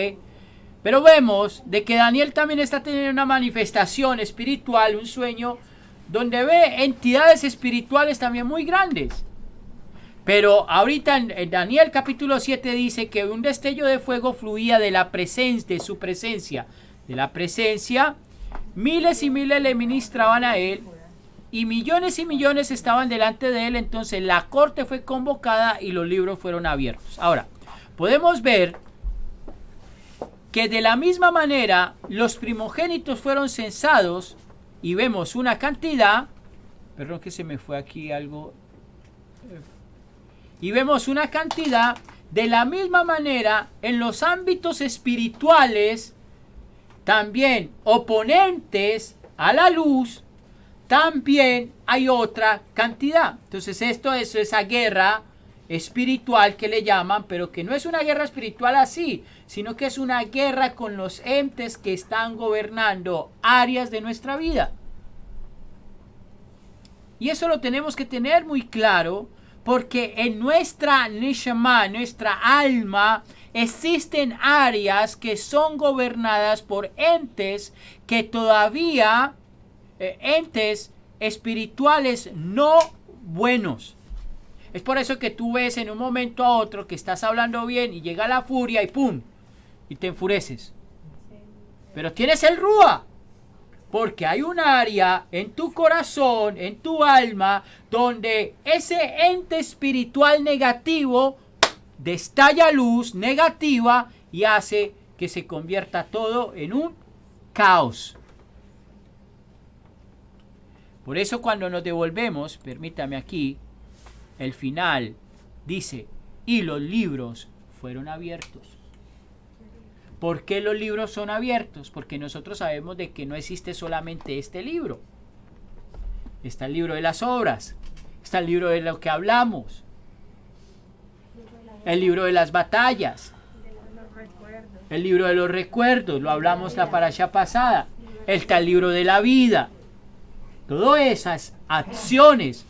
Pero vemos de que Daniel también está teniendo una manifestación espiritual, un sueño, donde ve entidades espirituales también muy grandes. Pero ahorita en Daniel capítulo 7 dice que un destello de fuego fluía de la presencia, de su presencia. De la presencia, miles y miles le ministraban a él, y millones estaban delante de él. Entonces la corte fue convocada y los libros fueron abiertos. Ahora, podemos ver que de la misma manera los primogénitos fueron censados, y vemos una cantidad, perdón que se me fue aquí algo, y vemos una cantidad. De la misma manera en los ámbitos espirituales, también oponentes a la luz, también hay otra cantidad. Entonces esto es esa guerra espiritual que le llaman, pero que no es una guerra espiritual así, sino que es una guerra con los entes que están gobernando áreas de nuestra vida. Y eso lo tenemos que tener muy claro, porque en nuestra neshama, nuestra alma, existen áreas que son gobernadas por entes que todavía, entes espirituales no buenos. Es por eso que tú ves en un momento a otro que estás hablando bien y llega la furia y ¡pum! Y te enfureces. Pero tienes el Rúa, porque hay un área en tu corazón, en tu alma, donde ese ente espiritual negativo destalla luz negativa y hace que se convierta todo en un caos. Por eso cuando nos devolvemos, permítame aquí, el final dice, y los libros fueron abiertos. ¿Por qué los libros son abiertos? Porque nosotros sabemos de que no existe solamente este libro. Está el libro de las obras, está el libro de lo que hablamos, el libro de las batallas, el libro de los recuerdos, lo hablamos la parasha pasada, está el libro de la vida. Todas esas acciones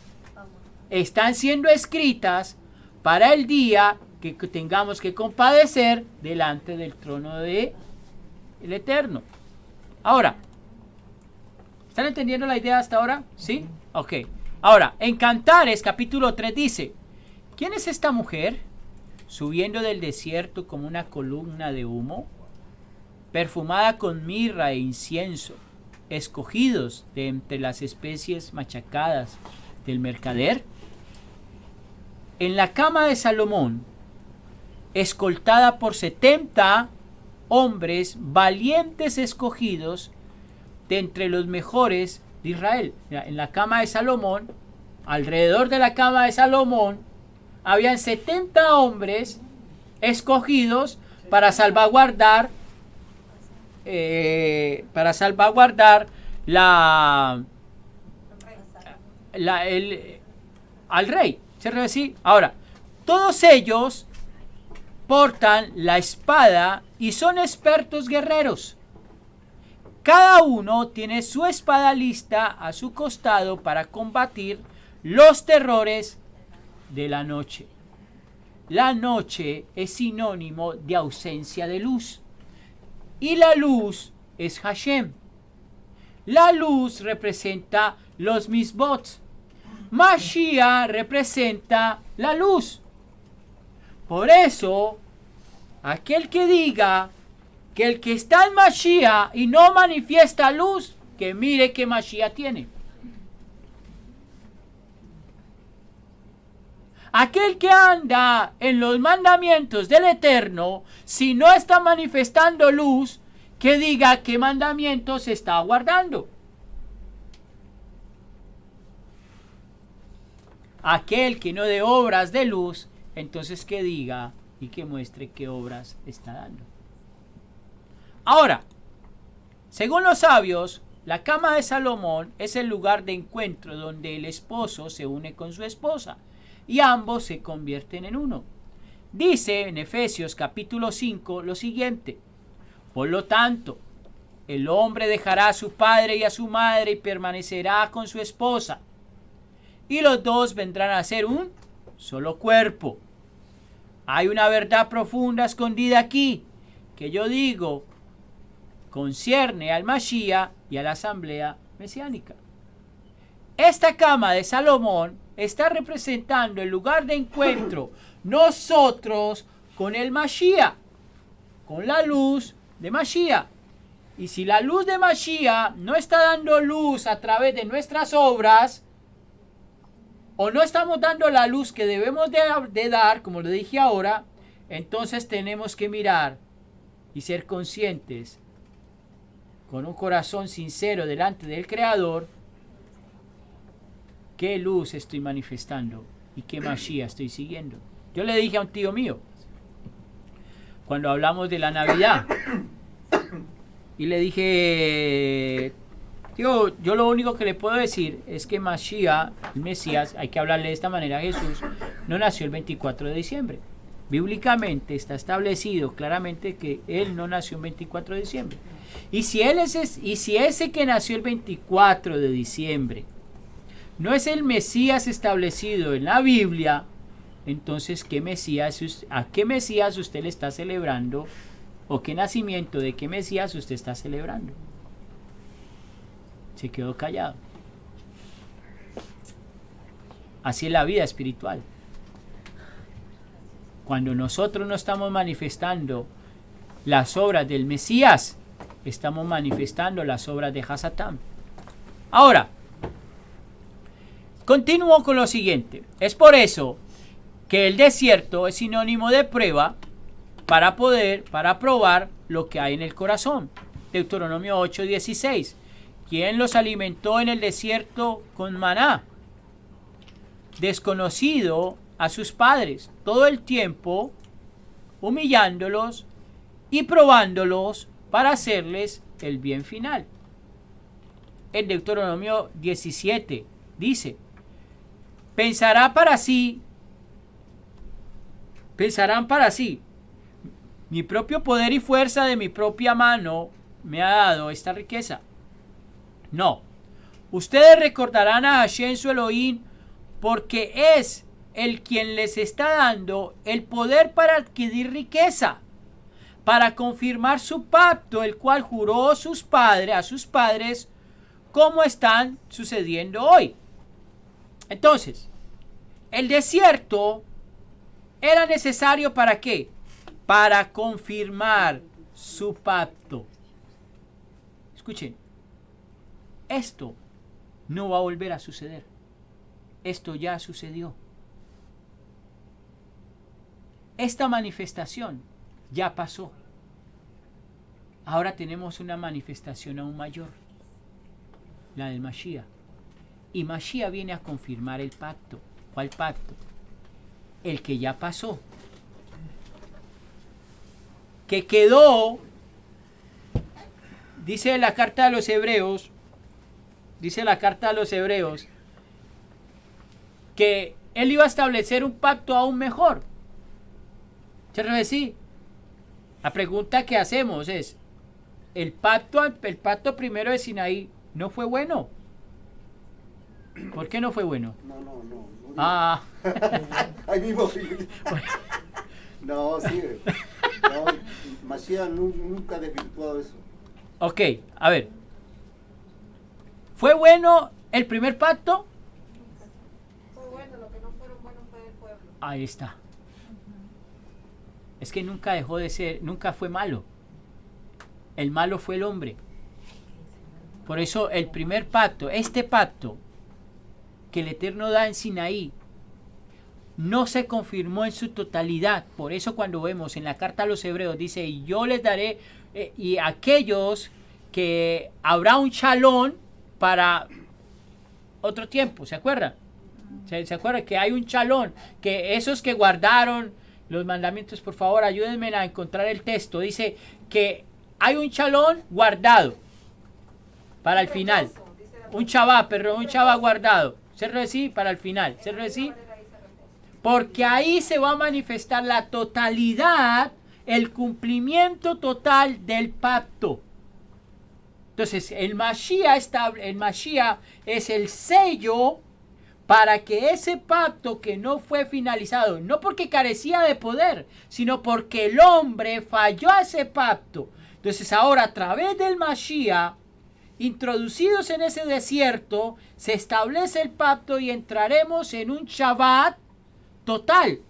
están siendo escritas para el día que tengamos que compadecer delante del trono de el Eterno. Ahora, ¿están entendiendo la idea hasta ahora? ¿Sí? Ok. Ahora, en Cantares capítulo 3 dice, ¿quién es esta mujer subiendo del desierto como una columna de humo, perfumada con mirra e incienso, escogidos de entre las especies machacadas, del mercader. En la cama de Salomón, escoltada por 70 hombres valientes escogidos de entre los mejores de Israel. En la cama de Salomón, alrededor de la cama de Salomón, habían 70 hombres escogidos para salvaguardar al rey. ¿Se puede decir? Ahora, todos ellos portan la espada y son expertos guerreros. Cada uno tiene su espada lista a su costado para combatir los terrores de la noche. La noche es sinónimo de ausencia de luz. Y la luz es Hashem. La luz representa los misbots. Mashiach representa la luz. Por eso, aquel que diga que el que está en Mashiach y no manifiesta luz, que mire que Mashiach tiene. Aquel que anda en los mandamientos del Eterno, si no está manifestando luz, que diga qué mandamientos está guardando. Aquel que no dé obras de luz, entonces que diga y que muestre qué obras está dando. Ahora, según los sabios, la cama de Salomón es el lugar de encuentro donde el esposo se une con su esposa y ambos se convierten en uno. Dice en Efesios capítulo 5 lo siguiente: por lo tanto, el hombre dejará a su padre y a su madre y permanecerá con su esposa, y los dos vendrán a ser un solo cuerpo. Hay una verdad profunda escondida aquí, que yo digo concierne al Mashiach y a la asamblea mesiánica. Esta cama de Salomón está representando el lugar de encuentro, nosotros con el Mashiach, con la luz de Mashiach. Y si la luz de Mashiach no está dando luz a través de nuestras obras, o no estamos dando la luz que debemos de dar, como lo dije ahora, entonces tenemos que mirar y ser conscientes con un corazón sincero delante del Creador qué luz estoy manifestando y qué Mashiach estoy siguiendo. Yo le dije a un tío mío, cuando hablamos de la Navidad, y le dije, tío, yo lo único que le puedo decir es que Mashiach, el Mesías, hay que hablarle de esta manera a Jesús, no nació el 24 de diciembre. Bíblicamente está establecido claramente que él no nació el 24 de diciembre. Y si ese que nació el 24 de diciembre no es el Mesías establecido en la Biblia, entonces ¿a qué Mesías usted le está celebrando? ¿O qué nacimiento de qué Mesías usted está celebrando? Se quedó callado. Así es la vida espiritual. Cuando nosotros no estamos manifestando las obras del Mesías, estamos manifestando las obras de Hasatán. Ahora, continúo con lo siguiente. Es por eso que el desierto es sinónimo de prueba para probar lo que hay en el corazón. Deuteronomio 8:16. ¿Quién los alimentó en el desierto con maná? Desconocido a sus padres, todo el tiempo humillándolos y probándolos para hacerles el bien final. En Deuteronomio 17 dice: pensarán para sí, mi propio poder y fuerza de mi propia mano me ha dado esta riqueza. No, ustedes recordarán a Hashem su Elohim, porque es el quien les está dando el poder para adquirir riqueza, para confirmar su pacto, el cual juró a sus padres, como están sucediendo hoy. Entonces, el desierto era necesario ¿para qué? Para confirmar su pacto. Escuchen, esto no va a volver a suceder. esto ya sucedió. Esta manifestación ya pasó. Ahora tenemos una manifestación aún mayor, la del Mashiach. Y Mashiach viene a confirmar el pacto. ¿Cuál pacto? El que ya pasó. Que quedó, dice la carta a los hebreos, que él iba a establecer un pacto aún mejor. ¿Cierto que sí? La pregunta que hacemos es, el pacto primero de Sinaí no fue bueno. ¿Por qué no fue bueno? No. Ah. Ahí mismo. No, sigue. No, Mashiach nunca ha desvirtuado eso. Ok, a ver. ¿Fue bueno el primer pacto? Fue bueno, lo que no fueron buenos fue el pueblo. Ahí está. Es que nunca dejó de ser, nunca fue malo. El malo fue el hombre. Por eso el primer pacto, este pacto que el Eterno da en Sinaí, no se confirmó en su totalidad. Por eso cuando vemos en la carta a los hebreos dice, y yo les daré, y aquellos que habrá un shalom para otro tiempo, ¿se acuerdan? ¿Se acuerdan que hay un shalom? Que esos que guardaron los mandamientos, por favor, ayúdenme a encontrar el texto. Dice que hay un shalom guardado para el final. Un Shabbat, perdón, un Shabbat guardado. ¿Cerro de sí? Para el final. ¿Cerro de sí? Porque ahí se va a manifestar la totalidad, el cumplimiento total del pacto. Entonces, el Mashiach es el sello para que ese pacto que no fue finalizado, no porque carecía de poder, sino porque el hombre falló a ese pacto. Entonces, ahora a través del Mashiach, introducidos en ese desierto, se establece el pacto y entraremos en un Shabbat total.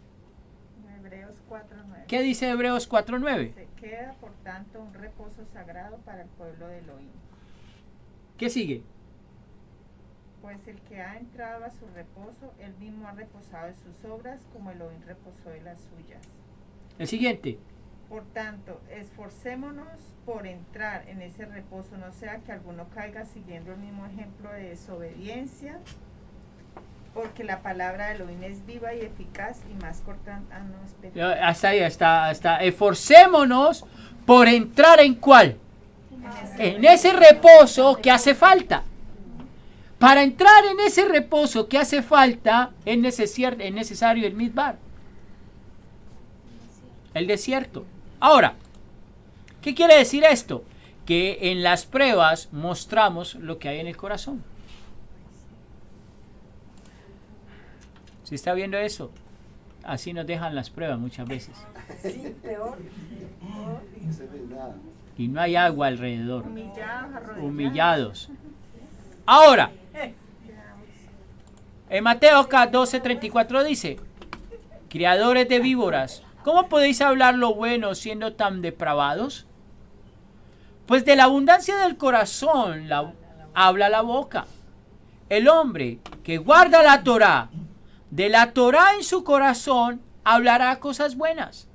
Hebreos 4:9. ¿Qué dice Hebreos 4:9? Se queda, por tanto, un reposo sagrado para el pueblo de Elohim. ¿Qué sigue? Pues el que ha entrado a su reposo, él mismo ha reposado de sus obras, como Elohim reposó de las suyas. El siguiente. Por tanto, esforcémonos por entrar en ese reposo, no sea que alguno caiga siguiendo el mismo ejemplo de desobediencia, porque la palabra de Elohim es viva y eficaz y más cortante. Hasta ahí, hasta esforcémonos por entrar en ¿cuál? En ese reposo que hace falta. Para entrar en ese reposo que hace falta, es necesario el midbar. El desierto. Ahora, ¿qué quiere decir esto? Que en las pruebas mostramos lo que hay en el corazón. ¿Sí está viendo eso? Así nos dejan las pruebas muchas veces. Sí, peor. No se ve nada. Y no hay agua alrededor. Humillados, arrodillados. Humillados. Ahora, en Mateo 12:34 dice, criadores de víboras, ¿cómo podéis hablar lo bueno siendo tan depravados? Pues de la abundancia del corazón habla la boca. El hombre que guarda la Torá, de la Torá en su corazón, hablará cosas buenas.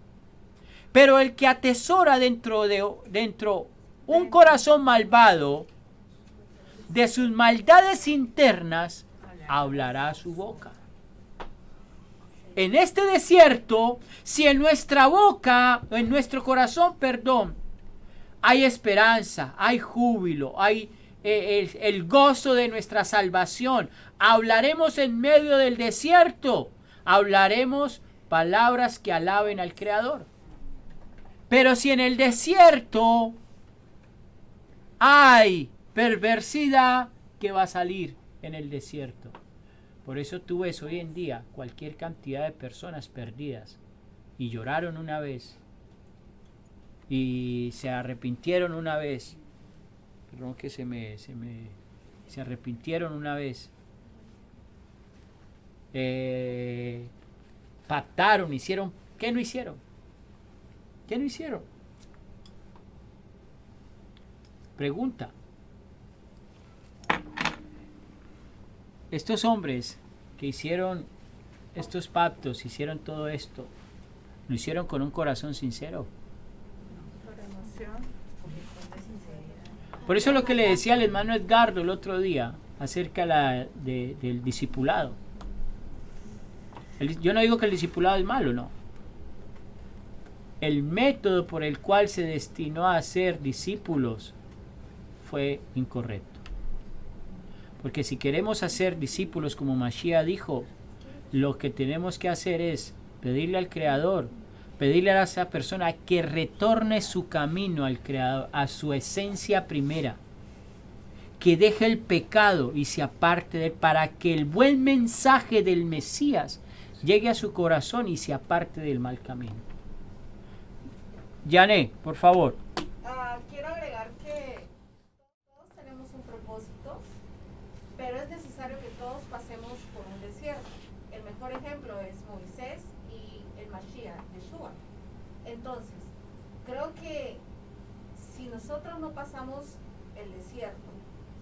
Pero el que atesora dentro un corazón malvado, de sus maldades internas, hablará su boca. En este desierto, si en nuestra boca, en nuestro corazón, hay esperanza, hay júbilo, hay el gozo de nuestra salvación, hablaremos en medio del desierto, hablaremos palabras que alaben al Creador. Pero si en el desierto hay perversidad, ¿qué va a salir en el desierto? Por eso tú ves hoy en día cualquier cantidad de personas perdidas y lloraron una vez y se arrepintieron una vez. Perdón que se arrepintieron una vez. Pactaron, hicieron. ¿Qué no hicieron? ¿Qué no hicieron? Pregunta. Estos hombres que hicieron estos pactos, hicieron todo esto, lo hicieron con un corazón sincero. Por emoción, de sinceridad. Por eso lo que le decía al hermano Edgardo el otro día acerca del discipulado. Yo no digo que el discipulado es malo, no. El método por el cual se destinó a ser discípulos fue incorrecto. Porque si queremos hacer discípulos como Mashiach dijo, lo que tenemos que hacer es pedirle al Creador, pedirle a esa persona que retorne su camino al Creador, a su esencia primera, que deje el pecado y se aparte de él, para que el buen mensaje del Mesías llegue a su corazón y se aparte del mal camino. Yané, por favor. Quiero agregar que todos tenemos un propósito, pero es necesario que todos pasemos por un desierto. El mejor ejemplo es Moisés y el Mashiach, Yeshua. Entonces, creo que si nosotros no pasamos el desierto,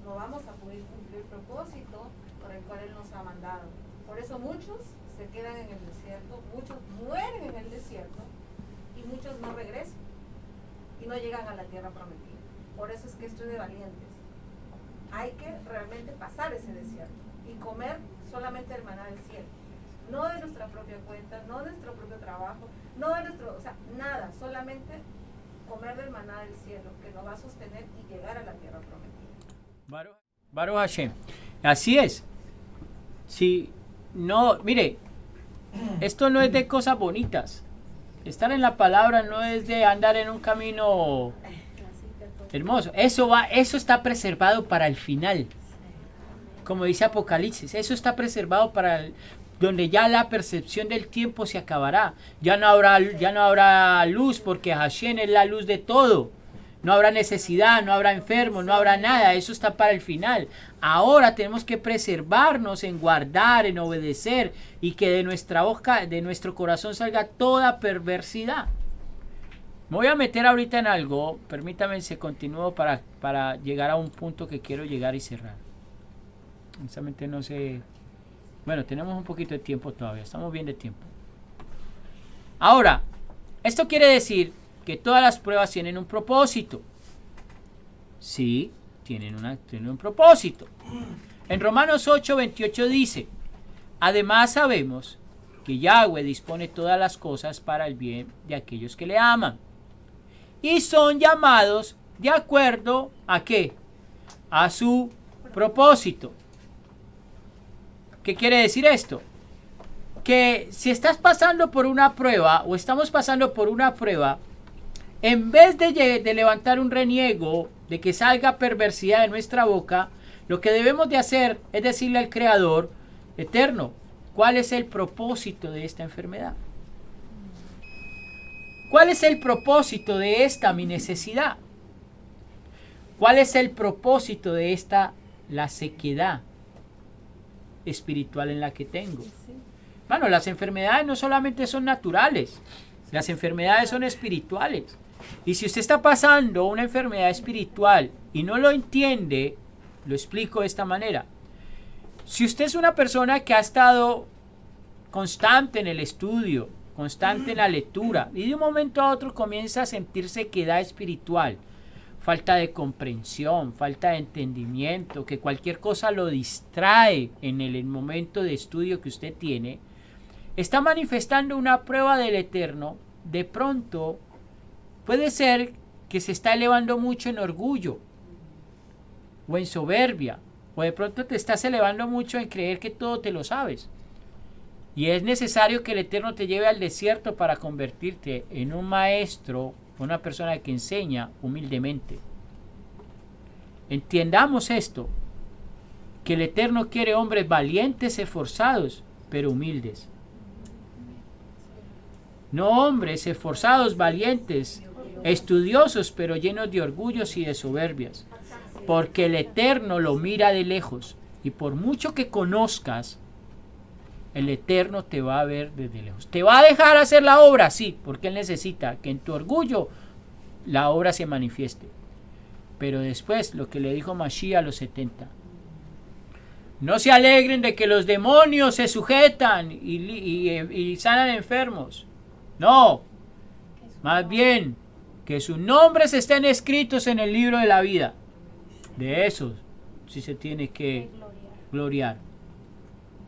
no vamos a poder cumplir el propósito por el cual Él nos ha mandado. Por eso muchos se quedan en el desierto, muchos mueren en el desierto y muchos no regresan y no llegan a la tierra prometida. Por eso es que esto es de valientes. Hay que realmente pasar ese desierto y comer solamente el maná del cielo. No de nuestra propia cuenta, no de nuestro propio trabajo, no de nuestro, o sea, nada, solamente comer del maná del cielo que nos va a sostener y llegar a la tierra prometida. Baruch Hashem. Así es. Si no, mire, esto no es de cosas bonitas. Estar en la palabra no es de andar en un camino hermoso. Eso está preservado para el final. Como dice Apocalipsis, eso está preservado para donde ya la percepción del tiempo se acabará. Ya no habrá luz, porque Hashem es la luz de todo. No habrá necesidad, no habrá enfermos, no habrá nada. Eso está para el final. Ahora tenemos que preservarnos en guardar, en obedecer, y que de nuestra boca, de nuestro corazón salga toda perversidad. Me voy a meter ahorita en algo. Permítame se continúo para llegar a un punto que quiero llegar y cerrar. Honestamente no sé. Bueno, tenemos un poquito de tiempo todavía. Estamos bien de tiempo. Ahora, esto quiere decir que todas las pruebas tienen un propósito. Sí, tienen un propósito. En Romanos 8:28 dice: además sabemos que Yahweh dispone todas las cosas para el bien de aquellos que le aman y son llamados de acuerdo a ¿qué? A su propósito. ¿Qué quiere decir esto? Que si estás pasando por una prueba o estamos pasando por una prueba, en vez de levantar un reniego, de que salga perversidad de nuestra boca, lo que debemos de hacer es decirle al Creador eterno, ¿cuál es el propósito de esta enfermedad? ¿Cuál es el propósito de esta mi necesidad? ¿Cuál es el propósito de esta la sequedad espiritual en la que tengo? Bueno, las enfermedades no solamente son naturales, las enfermedades son espirituales. Y si usted está pasando una enfermedad espiritual y no lo entiende, lo explico de esta manera. Si usted es una persona que ha estado constante en el estudio, constante en la lectura, y de un momento a otro comienza a sentir sequedad espiritual, falta de comprensión, falta de entendimiento, que cualquier cosa lo distrae en el momento de estudio que usted tiene, está manifestando una prueba del Eterno. De pronto puede ser que se está elevando mucho en orgullo o en soberbia, o de pronto te estás elevando mucho en creer que todo te lo sabes. Y es necesario que el Eterno te lleve al desierto para convertirte en un maestro, una persona que enseña humildemente. Entiendamos esto, que el Eterno quiere hombres valientes, esforzados, pero humildes. No hombres esforzados, valientes, estudiosos, pero llenos de orgullos y de soberbias. Porque el Eterno lo mira de lejos. Y por mucho que conozcas, el Eterno te va a ver desde lejos. ¿Te va a dejar hacer la obra? Sí, porque Él necesita que en tu orgullo la obra se manifieste. Pero después, lo que le dijo Mashiach a los 70. No se alegren de que los demonios se sujetan y sanan enfermos. No, más bien que sus nombres estén escritos en el libro de la vida. De esos sí se tiene que gloriar.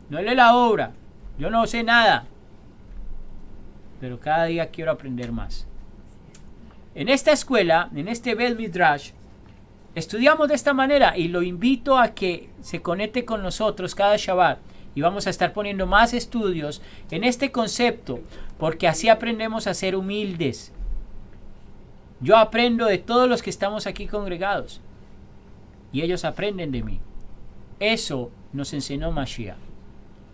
No es la obra. Yo no sé nada. Pero cada día quiero aprender más. En esta escuela, en este Bet Midrash, estudiamos de esta manera y lo invito a que se conecte con nosotros cada Shabbat. Y vamos a estar poniendo más estudios en este concepto, porque así aprendemos a ser humildes. Yo aprendo de todos los que estamos aquí congregados. Y ellos aprenden de mí. Eso nos enseñó Mashiach.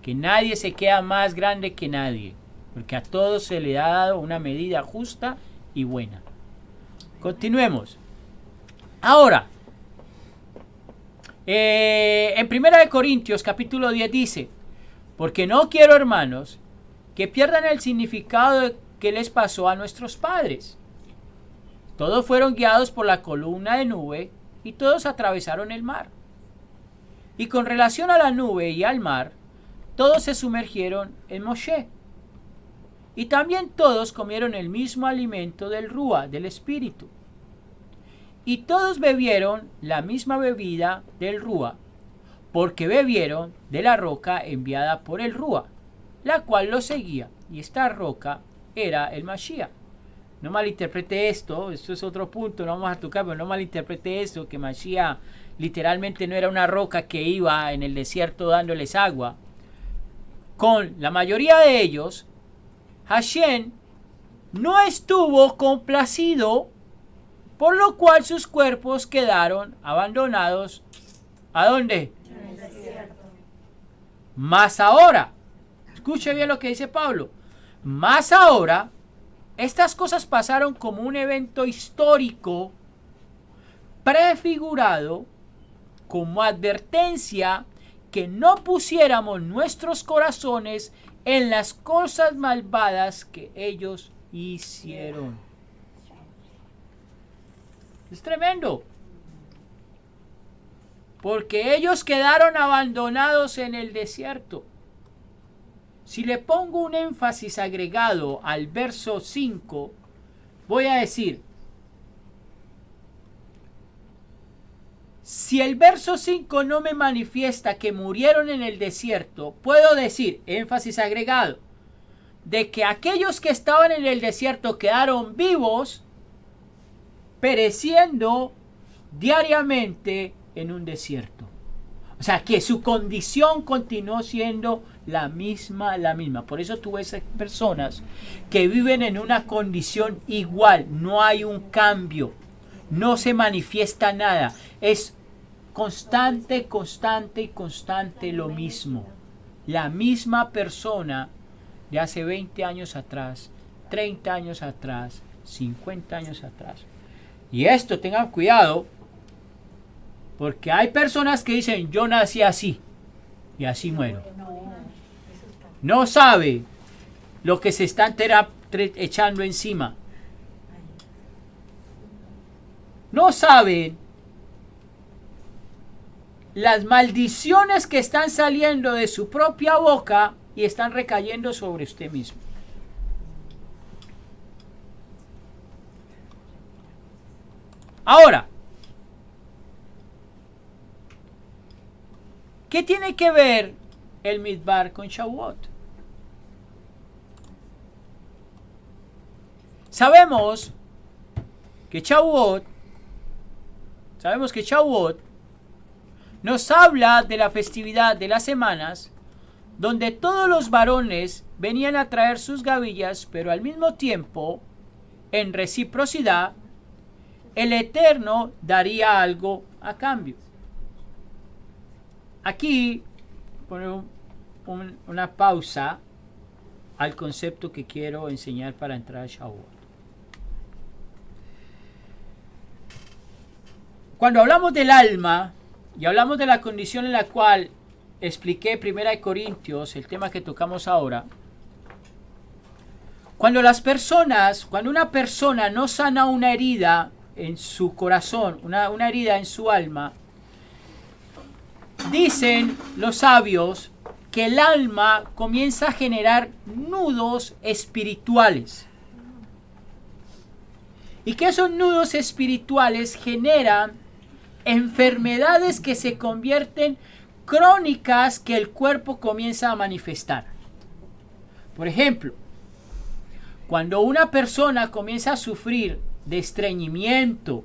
Que nadie se queda más grande que nadie. Porque a todos se le ha dado una medida justa y buena. Continuemos. Ahora, en 1 Corintios capítulo 10 dice: porque no quiero, hermanos, que pierdan el significado que les pasó a nuestros padres. Todos fueron guiados por la columna de nube y todos atravesaron el mar. Y con relación a la nube y al mar, todos se sumergieron en Moshe. Y también todos comieron el mismo alimento del Rúa, del Espíritu. Y todos bebieron la misma bebida del Rúa, porque bebieron de la roca enviada por el Rúa, la cual los seguía. Y esta roca era el Mashiach. No malinterprete esto es otro punto, no vamos a tocar, pero no malinterprete esto, que Mashiach literalmente no era una roca que iba en el desierto dándoles agua. Con la mayoría de ellos, Hashem no estuvo complacido, por lo cual sus cuerpos quedaron abandonados. ¿A dónde? En el desierto. Más ahora, escuche bien lo que dice Pablo, más ahora, estas cosas pasaron como un evento histórico prefigurado como advertencia que no pusiéramos nuestros corazones en las cosas malvadas que ellos hicieron. Es tremendo. Porque ellos quedaron abandonados en el desierto. Si le pongo un énfasis agregado al verso 5, voy a decir, si el verso 5 no me manifiesta que murieron en el desierto, puedo decir, énfasis agregado, de que aquellos que estaban en el desierto quedaron vivos, pereciendo diariamente en un desierto. O sea, que su condición continuó siendo la misma. Por eso tú ves personas que viven en una condición igual. No hay un cambio. No se manifiesta nada. Es constante lo mismo. La misma persona de hace 20 años atrás, 30 años atrás, 50 años atrás. Y esto, tengan cuidado, porque hay personas que dicen, yo nací así y así muero. No sabe lo que se están echando encima. No sabe las maldiciones que están saliendo de su propia boca y están recayendo sobre usted mismo. Ahora, ¿qué tiene que ver el Midbar con Shavuot? Sabemos que Shavuot nos habla de la festividad de las semanas, donde todos los varones venían a traer sus gavillas, pero al mismo tiempo, en reciprocidad, el Eterno daría algo a cambio. Aquí pongo una pausa al concepto que quiero enseñar para entrar a Shavuot. Cuando hablamos del alma y hablamos de la condición en la cual expliqué 1 Corintios, el tema que tocamos ahora, cuando una persona no sana una herida en su corazón, una herida en su alma, dicen los sabios que el alma comienza a generar nudos espirituales. Y que esos nudos espirituales generan enfermedades que se convierten crónicas que el cuerpo comienza a manifestar. Por ejemplo, cuando una persona comienza a sufrir de estreñimiento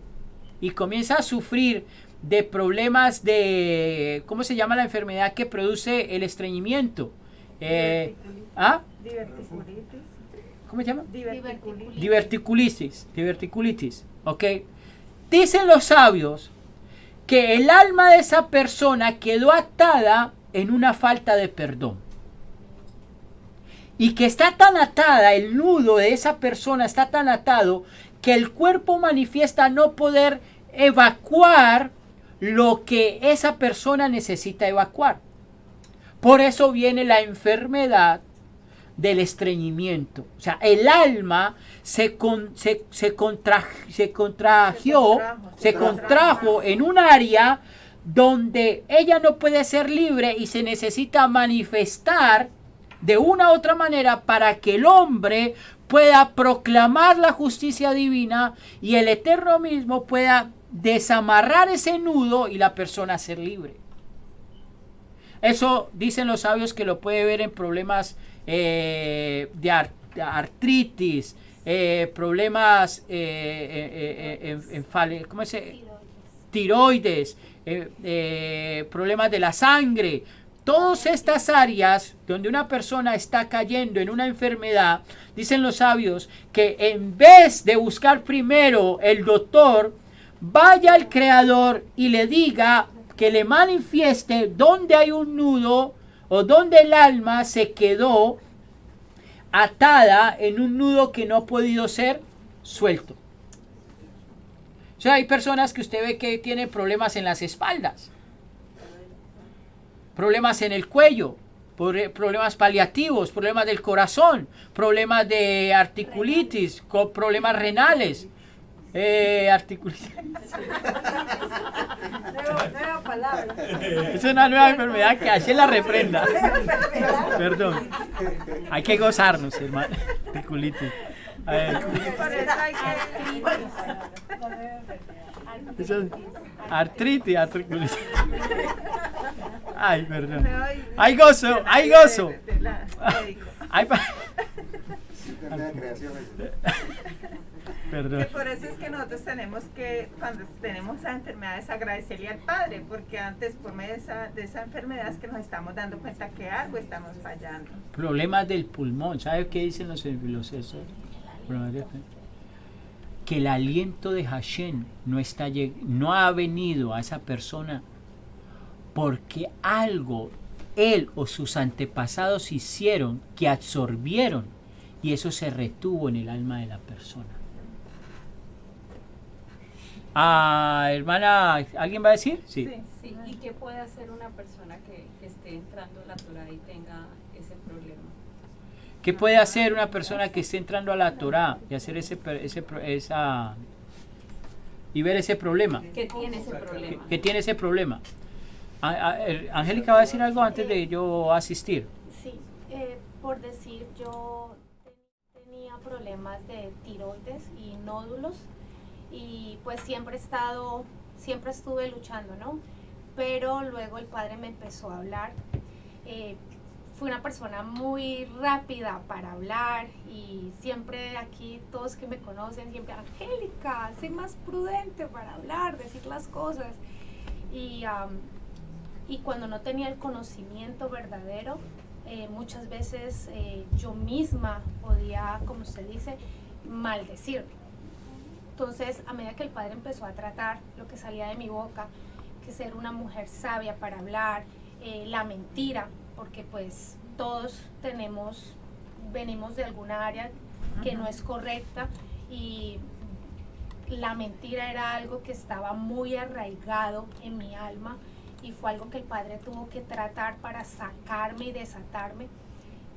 y comienza a sufrir de problemas de, ¿cómo se llama la enfermedad que produce el estreñimiento? Diverticulitis. ¿Cómo se llama? Diverticulitis. Diverticulitis, ¿ok? Dicen los sabios que el alma de esa persona quedó atada en una falta de perdón. Y que está tan atada, el nudo de esa persona está tan atado que el cuerpo manifiesta no poder evacuar lo que esa persona necesita evacuar. Por eso viene la enfermedad del estreñimiento. O sea, el alma se contrajo en un área donde ella no puede ser libre y se necesita manifestar de una u otra manera para que el hombre pueda proclamar la justicia divina y el Eterno mismo pueda desamarrar ese nudo y la persona ser libre. Eso dicen los sabios que lo puede ver en problemas de artritis, problemas ¿cómo se? Tiroides, problemas de la sangre. Todas estas áreas donde una persona está cayendo en una enfermedad, dicen los sabios que en vez de buscar primero el doctor, vaya al Creador y le diga que le manifieste dónde hay un nudo o donde el alma se quedó atada en un nudo que no ha podido ser suelto. O sea, hay personas que usted ve que tienen problemas en las espaldas, problemas en el cuello, problemas paliativos, problemas del corazón, problemas de articulitis, problemas renales. Articulitis. Nueva palabra. Es una nueva enfermedad que así la reprenda. Perdón. Hay que gozarnos, hermano. Articulitis. A ver. Artritis, articulitis. Ay, perdón. Hay gozo, hay gozo. Hay Perdón. Por eso es que nosotros tenemos que, cuando tenemos esas enfermedades, agradecerle al Padre, porque antes por medio de esa enfermedad es que nos estamos dando cuenta que algo estamos fallando. Problemas del pulmón, ¿sabe qué dicen los esos? Que el aliento de Hashem no ha venido a esa persona porque algo él o sus antepasados hicieron que absorbieron y eso se retuvo en el alma de la persona. Hermana, ¿alguien va a decir? Sí. Sí. ¿Y qué puede hacer una persona que esté entrando a la Torah y tenga ese problema? ¿Qué puede hacer una persona que esté entrando a la Torah y hacer y ver ese problema? ¿Qué tiene ese problema? ¿Qué tiene ese problema? Angélica va a decir algo antes de yo asistir. Sí, por decir, yo tenía problemas de tiroides y nódulos y pues siempre estuve luchando, ¿no? Pero luego el Padre me empezó a hablar. Fui una persona muy rápida para hablar y siempre aquí todos que me conocen siempre, Angélica, sé más prudente para hablar, decir las cosas. Y cuando no tenía el conocimiento verdadero, muchas veces yo misma podía, como usted dice, maldecirme. Entonces, a medida que el Padre empezó a tratar lo que salía de mi boca, que ser una mujer sabia para hablar, la mentira, porque pues todos venimos de alguna área que no es correcta y la mentira era algo que estaba muy arraigado en mi alma y fue algo que el Padre tuvo que tratar para sacarme y desatarme.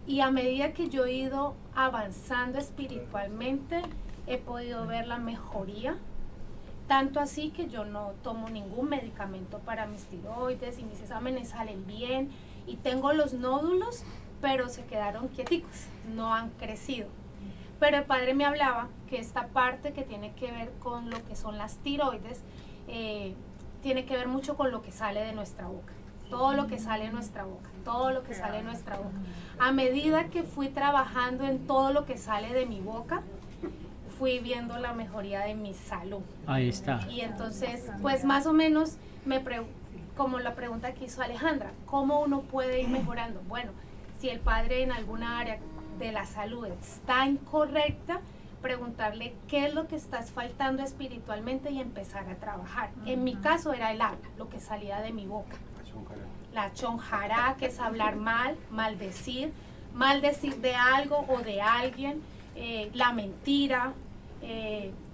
Y a medida que yo he ido avanzando espiritualmente, he podido ver la mejoría tanto así que yo no tomo ningún medicamento para mis tiroides y mis exámenes salen bien y tengo los nódulos, pero se quedaron quieticos, no han crecido. Pero el padre me hablaba que esta parte que tiene que ver con lo que son las tiroides, tiene que ver mucho con lo que sale de nuestra boca. Todo lo que sale de nuestra boca, todo lo que sale de nuestra boca. A medida que fui trabajando en todo lo que sale de mi boca, fui viendo la mejoría de mi salud. Ahí está. Y entonces, pues más o menos, como la pregunta que hizo Alejandra, ¿cómo uno puede ir mejorando? Bueno, si el padre en alguna área de la salud está incorrecta, preguntarle qué es lo que estás faltando espiritualmente y empezar a trabajar. En mi caso era el habla, lo que salía de mi boca. La chonjará, que es hablar mal, maldecir de algo o de alguien, la mentira,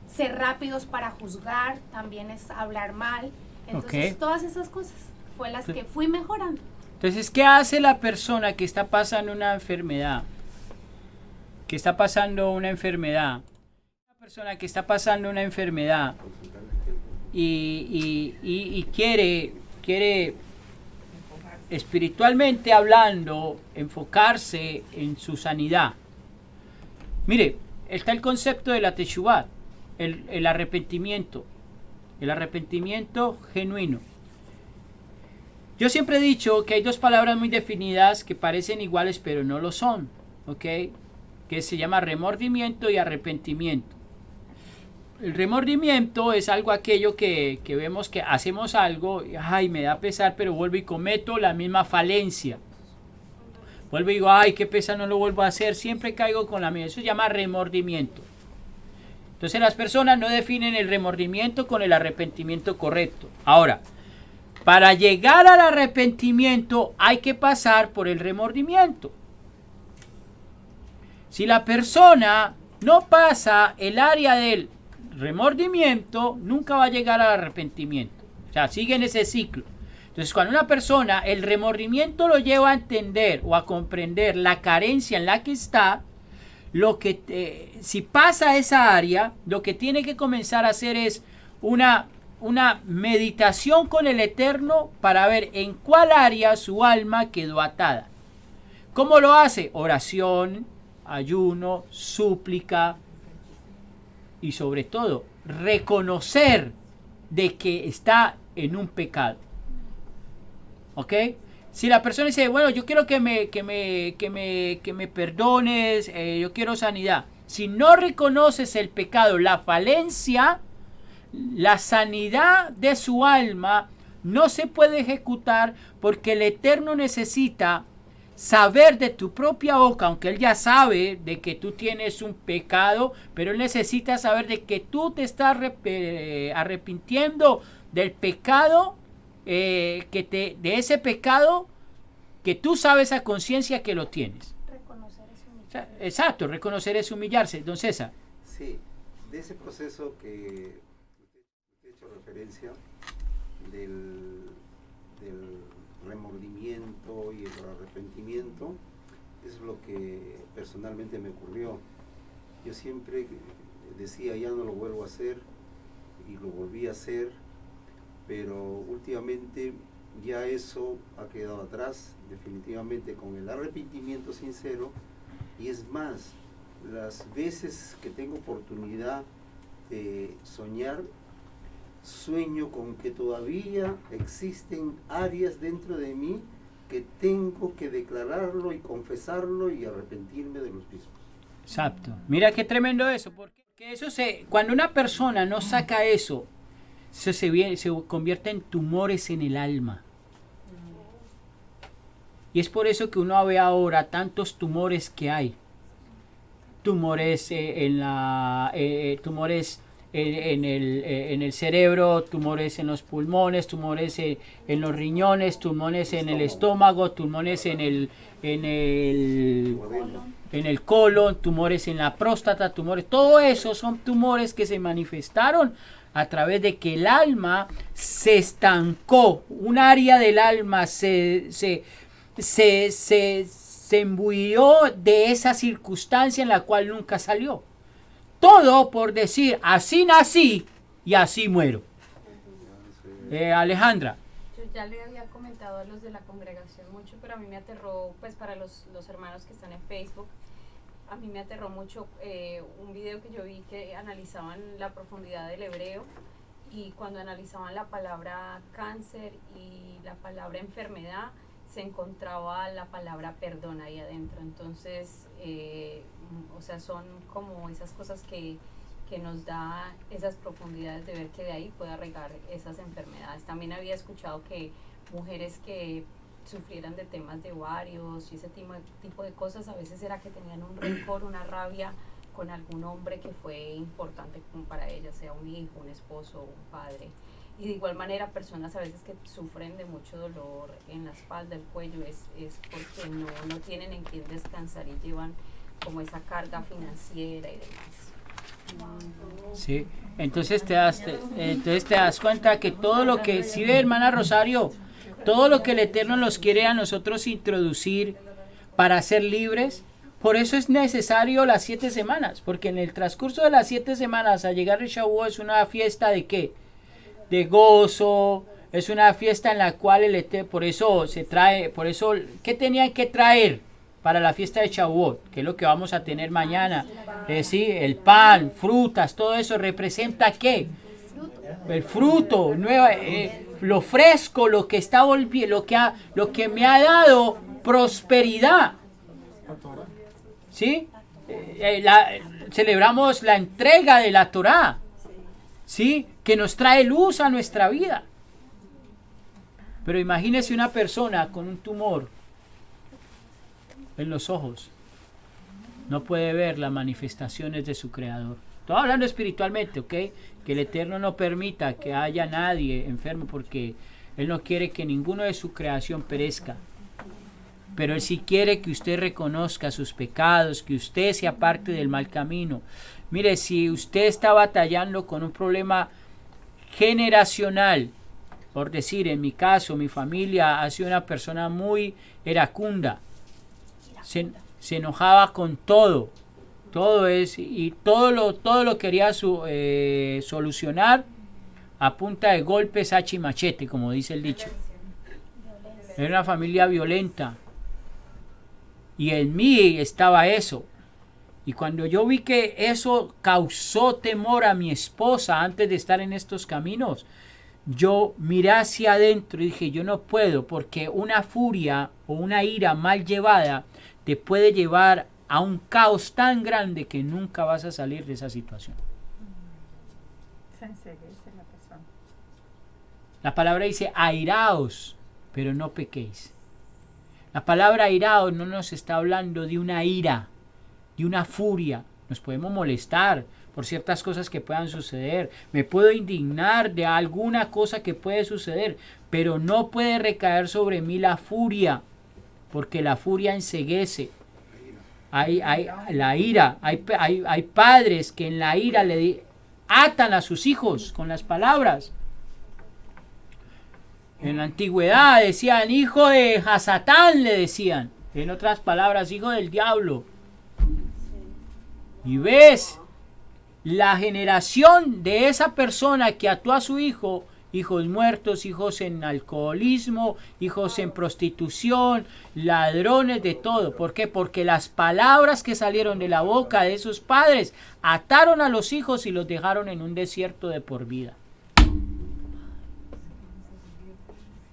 ser rápidos para juzgar, también es hablar mal. Entonces, todas esas cosas fue las que fui mejorando. Entonces, ¿qué hace la persona que está pasando una enfermedad? Que está pasando una enfermedad. Una persona que está pasando una enfermedad y quiere espiritualmente hablando, enfocarse en su sanidad. Mire, está el concepto de la teshuvá, el arrepentimiento genuino. Yo siempre he dicho que hay dos palabras muy definidas que parecen iguales pero no lo son, ¿ok? Que se llama remordimiento y arrepentimiento. El remordimiento es algo aquello que vemos que hacemos algo, ay, me da pesar, pero vuelvo y cometo la misma falencia. Vuelvo y digo, ay, qué pesar, no lo vuelvo a hacer, siempre caigo con la misma. Eso se llama remordimiento. Entonces las personas no definen el remordimiento con el arrepentimiento correcto. Ahora, para llegar al arrepentimiento hay que pasar por el remordimiento. Si la persona no pasa el área del remordimiento, nunca va a llegar al arrepentimiento. O sea, sigue en ese ciclo. Entonces, cuando una persona, el remordimiento lo lleva a entender o a comprender la carencia en la que está, si pasa esa área, lo que tiene que comenzar a hacer es una meditación con el Eterno para ver en cuál área su alma quedó atada. ¿Cómo lo hace? Oración, ayuno, súplica y sobre todo reconocer de que está en un pecado. ¿Ok? Si la persona dice, bueno, yo quiero que me perdones, yo quiero sanidad. Si no reconoces el pecado, la falencia, la sanidad de su alma no se puede ejecutar porque el Eterno necesita saber de tu propia boca, aunque Él ya sabe de que tú tienes un pecado, pero Él necesita saber de que tú te estás arrepintiendo del pecado, de ese pecado que tú sabes a conciencia que lo tienes. Reconocer es humillarse. O sea, exacto, reconocer es humillarse. Don César. Sí, de ese proceso que usted ha hecho referencia del remordimiento y el arrepentimiento, es lo que personalmente me ocurrió. Yo siempre decía, ya no lo vuelvo a hacer, y lo volví a hacer, pero últimamente ya eso ha quedado atrás, definitivamente, con el arrepentimiento sincero. Y es más, las veces que tengo oportunidad de soñar, sueño con que todavía existen áreas dentro de mí que tengo que declararlo y confesarlo y arrepentirme de los mismos. Exacto. Mira qué tremendo eso, porque cuando una persona no saca eso se convierte en tumores en el alma. Y es por eso que uno ve ahora tantos tumores que hay. Tumores tumores en el cerebro, tumores en los pulmones, tumores en los riñones, tumores en el estómago, tumores en el colon, tumores en la próstata, todo eso son tumores que se manifestaron a través de que el alma se estancó, un área del alma se embuyó de esa circunstancia en la cual nunca salió. Todo por decir, así nací y así muero. Alejandra. Yo ya le había comentado a los de la congregación mucho, pero a mí me aterró, pues para los hermanos que están en Facebook, a mí me aterró mucho un video que yo vi que analizaban la profundidad del hebreo, y cuando analizaban la palabra cáncer y la palabra enfermedad, se encontraba la palabra perdón ahí adentro. Entonces, o sea, son como esas cosas que nos da esas profundidades de ver que de ahí puede arraigar esas enfermedades. También había escuchado que mujeres que sufrieran de temas de ovarios y ese tipo de cosas, a veces era que tenían un rencor, una rabia con algún hombre que fue importante como para ellas, sea un hijo, un esposo, un padre. Y de igual manera, personas a veces que sufren de mucho dolor en la espalda, el cuello, es porque no tienen en quién descansar y llevan como esa carga financiera y demás. Sí, entonces te das cuenta que todo lo que, sí ve, hermana Rosario, todo lo que el Eterno nos quiere a nosotros introducir para ser libres, por eso es necesario las 7 semanas, porque en el transcurso de las 7 semanas a llegar el Shavuot es una fiesta de ¿qué? De gozo, es una fiesta en la cual el Eterno, por eso, ¿qué tenían que traer para la fiesta de Shavuot? Que es lo que vamos a tener mañana. Sí, el pan, frutas, todo eso representa ¿qué? El fruto, lo fresco, lo que está volviendo, lo que me ha dado prosperidad. ¿Sí? Celebramos la entrega de la Torá, ¿sí? Que nos trae luz a nuestra vida. Pero imagínese una persona con un tumor en los ojos, no puede ver las manifestaciones de su Creador. Estoy hablando espiritualmente, ¿ok? Que el Eterno no permita que haya nadie enfermo, porque Él no quiere que ninguno de su creación perezca. Pero Él sí quiere que usted reconozca sus pecados, que usted se aparte del mal camino. Mire, si usted está batallando con un problema generacional, por decir, en mi caso, mi familia ha sido una persona muy iracunda, se enojaba con todo y todo lo quería solucionar a punta de golpes, hacha y machete, como dice el dicho. Era una familia violenta. Y en mí estaba eso. Y cuando yo vi que eso causó temor a mi esposa antes de estar en estos caminos, yo miré hacia adentro y dije, yo no puedo, porque una furia o una ira mal llevada te puede llevar a un caos tan grande que nunca vas a salir de esa situación. Se enseguece la persona. La palabra dice, airaos, pero no pequéis. La palabra airaos no nos está hablando de una ira, de una furia. Nos podemos molestar por ciertas cosas que puedan suceder. Me puedo indignar de alguna cosa que puede suceder, pero no puede recaer sobre mí la furia, porque la furia enceguece. La ira. Hay padres que en la ira atan a sus hijos con las palabras. En la antigüedad decían hijo de Hasatán, le decían. En otras palabras, hijo del diablo. Y ves la generación de esa persona que ató a su hijo, hijos muertos, hijos en alcoholismo, hijos en prostitución, ladrones, de todo. ¿Por qué? Porque las palabras que salieron de la boca de esos padres ataron a los hijos y los dejaron en un desierto de por vida.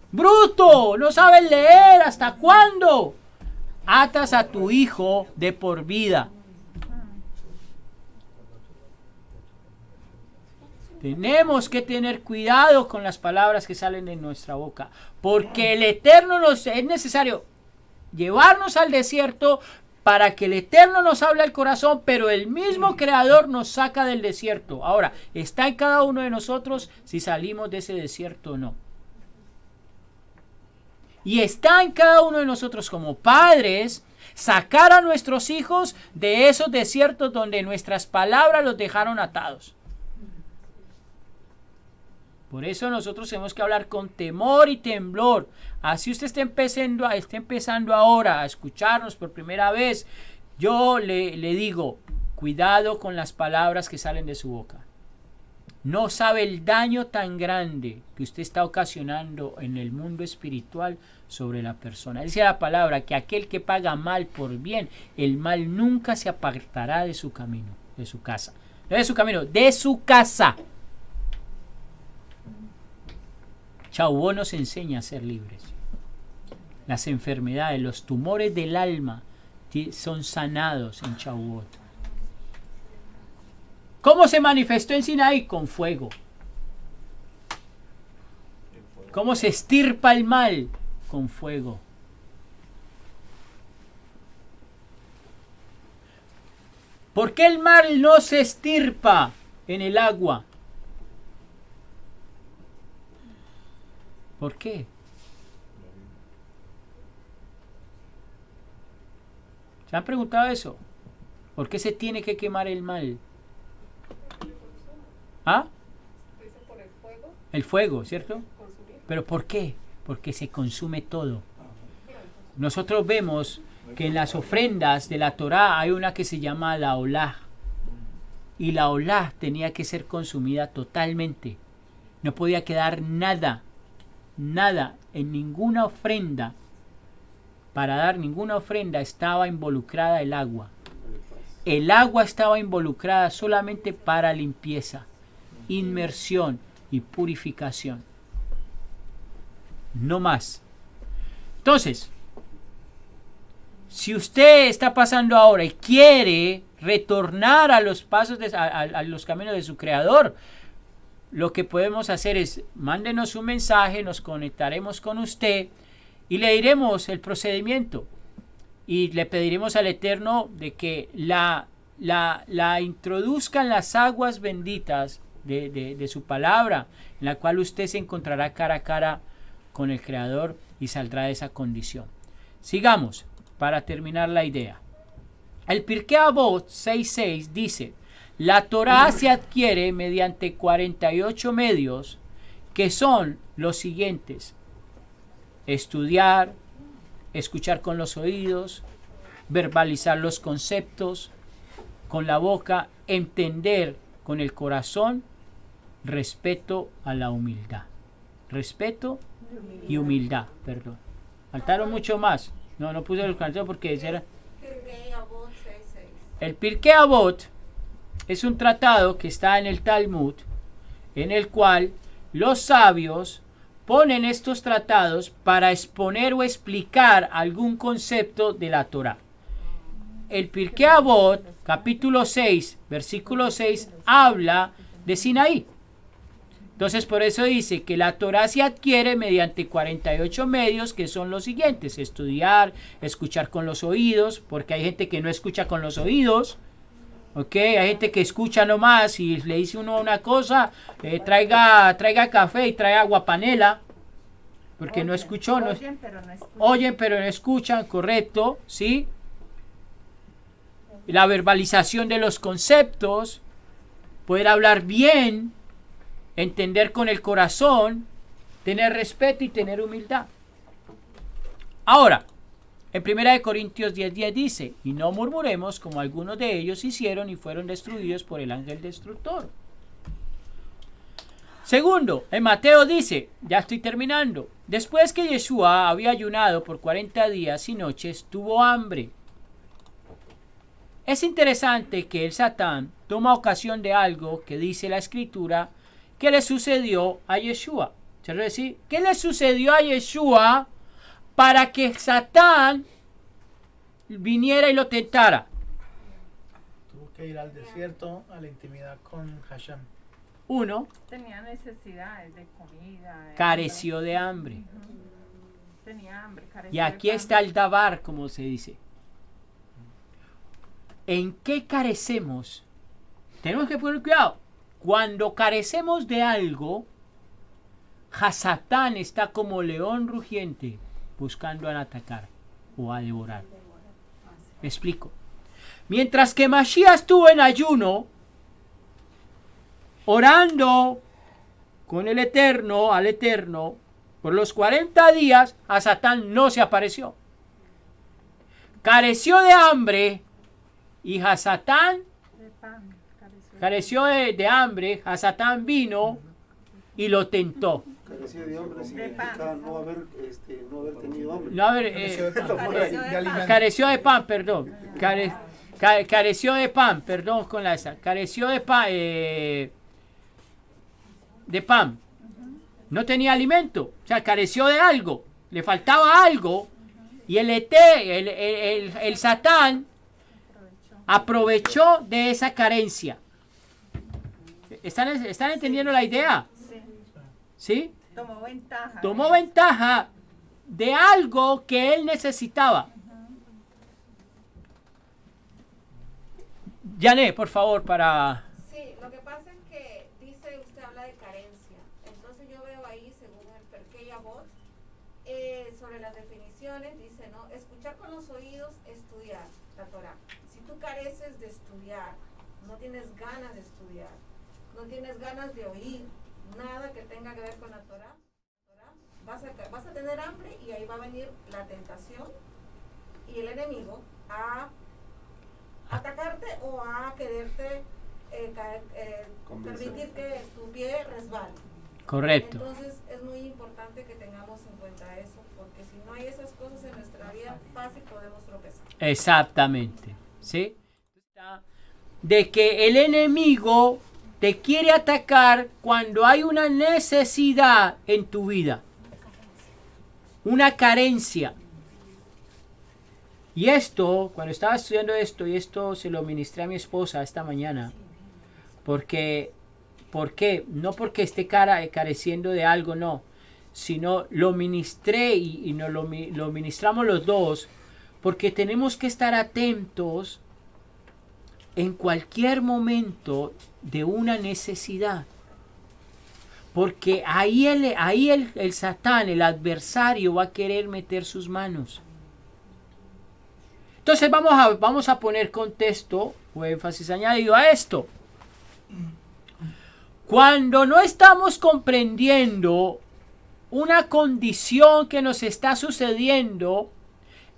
¡Bruto! ¿No sabes leer? ¿Hasta cuándo? Atas a tu hijo de por vida. Tenemos que tener cuidado con las palabras que salen de nuestra boca, porque el Eterno es necesario llevarnos al desierto para que el Eterno nos hable al corazón, pero el mismo Creador nos saca del desierto. Ahora, está en cada uno de nosotros si salimos de ese desierto o no. Y está en cada uno de nosotros como padres sacar a nuestros hijos de esos desiertos donde nuestras palabras los dejaron atados. Por eso nosotros tenemos que hablar con temor y temblor. Así usted está empezando ahora a escucharnos por primera vez, yo le digo, cuidado con las palabras que salen de su boca. No sabe el daño tan grande que usted está ocasionando en el mundo espiritual sobre la persona. Dice la palabra que aquel que paga mal por bien, el mal nunca se apartará de su camino, de su casa. No de su camino, de su casa. Chaubó nos enseña a ser libres. Las enfermedades, los tumores del alma son sanados en Shavuot. ¿Cómo se manifestó en Sinaí? Con fuego. ¿Cómo se estirpa el mal? Con fuego. ¿Por qué el mal no se estirpa en el agua? ¿Por qué? ¿Se han preguntado eso? ¿Por qué se tiene que quemar el mal? ¿Ah? Por el fuego, El fuego, ¿cierto? consumir. ¿Pero por qué? Porque se consume todo. Nosotros vemos que en las ofrendas de la Torá hay una que se llama la olá. Y la olá tenía que ser consumida totalmente. No podía quedar nada en ninguna ofrenda. Para dar ninguna ofrenda estaba involucrada el agua. El agua estaba involucrada solamente para limpieza, inmersión y purificación. No más. Entonces, si usted está pasando ahora y quiere retornar a los pasos, a los caminos de su Creador, lo que podemos hacer es, mándenos un mensaje, nos conectaremos con usted y le diremos el procedimiento. Y le pediremos al Eterno de que la introduzca en las aguas benditas de su palabra, en la cual usted se encontrará cara a cara con el Creador y saldrá de esa condición. Sigamos para terminar la idea. El Pirkei Avot 6.6 dice: la Torá se adquiere mediante 48 medios, que son los siguientes: estudiar, escuchar con los oídos, verbalizar los conceptos con la boca, entender con el corazón, respeto a la humildad. Respeto y humildad, perdón. Faltaron mucho más. No puse los cantos porque ese era... Pirkei Avot 6:6. El Pirkei Avot es un tratado que está en el Talmud, en el cual los sabios ponen estos tratados para exponer o explicar algún concepto de la Torá. El Pirkei Avot, capítulo 6, versículo 6, habla de Sinaí. Entonces, por eso dice que la Torá se adquiere mediante 48 medios, que son los siguientes: estudiar, escuchar con los oídos, porque hay gente que no escucha con los oídos. ¿Ok? Hay gente que escucha nomás y le dice uno una cosa, traiga café y trae agua panela, porque no escuchó. Oyen, pero no escuchan. Oyen, pero no escuchan, correcto, ¿sí? La verbalización de los conceptos, poder hablar bien, entender con el corazón, tener respeto y tener humildad. Ahora, en 1 Corintios 10:10 dice: y no murmuremos como algunos de ellos hicieron y fueron destruidos por el ángel destructor. Segundo, en Mateo dice, ya estoy terminando: después que Yeshua había ayunado por 40 días y noches, tuvo hambre. Es interesante que el Satán toma ocasión de algo que dice la Escritura que le sucedió a Yeshua. ¿Se lo decir? ¿Qué le sucedió a Yeshua para que Satán viniera y lo tentara? Tuvo que ir al desierto, a la intimidad con Hashem. Uno, Tenía necesidades de comida. careció de hambre. Tenía hambre, careció Y de aquí pan. está el davar, como se dice. ¿En qué carecemos? Tenemos que poner cuidado. Cuando carecemos de algo, Hasatán está como león rugiente buscando a atacar o a devorar. Me explico. Mientras que Mashiach estuvo en ayuno, orando con el Eterno, al Eterno, por los 40 días, a Satán no se apareció. Careció de hambre y Hasatán De pan, careció careció de hambre, a Satán vino y lo tentó. Carecía de hambre De significa pan. no haber tenido hambre. No, a ver, careció de pan, perdón. Careció de pan, perdón con la esa. Careció de pan. No tenía alimento, o sea, careció de algo, le faltaba algo. Y el Satán aprovechó de esa carencia. ¿Están entendiendo la idea? Sí. ¿Sí? Tomó ventaja. Tomó ventaja de algo que él necesitaba. Yané, por favor, para... Sí, lo que pasa es que dice, usted habla de carencia. Entonces yo veo ahí, según el Perkei Avot, sobre las definiciones, dice, ¿no? Escuchar con los oídos, estudiar la Torah. Si tú careces de estudiar, no tienes ganas de estudiar, no tienes ganas de oír nada que tenga que ver con la Torah, vas a tener hambre y ahí va a venir la tentación y el enemigo a atacarte o a quererte permitir que tu pie resbale. Correcto. Entonces es muy importante que tengamos en cuenta eso, porque si no hay esas cosas en nuestra vida, fácil podemos tropezar. Exactamente. ¿Sí? De que el enemigo te quiere atacar cuando hay una necesidad en tu vida. Una carencia. Y esto, cuando estaba estudiando esto, y esto se lo ministré a mi esposa esta mañana, ¿por qué? No porque esté careciendo de algo, no, sino lo ministré y nos lo ministramos los dos, porque tenemos que estar atentos en cualquier momento de una necesidad. Porque ahí el Satán, el adversario, va a querer meter sus manos. Entonces vamos a poner contexto o énfasis añadido a esto. Cuando no estamos comprendiendo una condición que nos está sucediendo,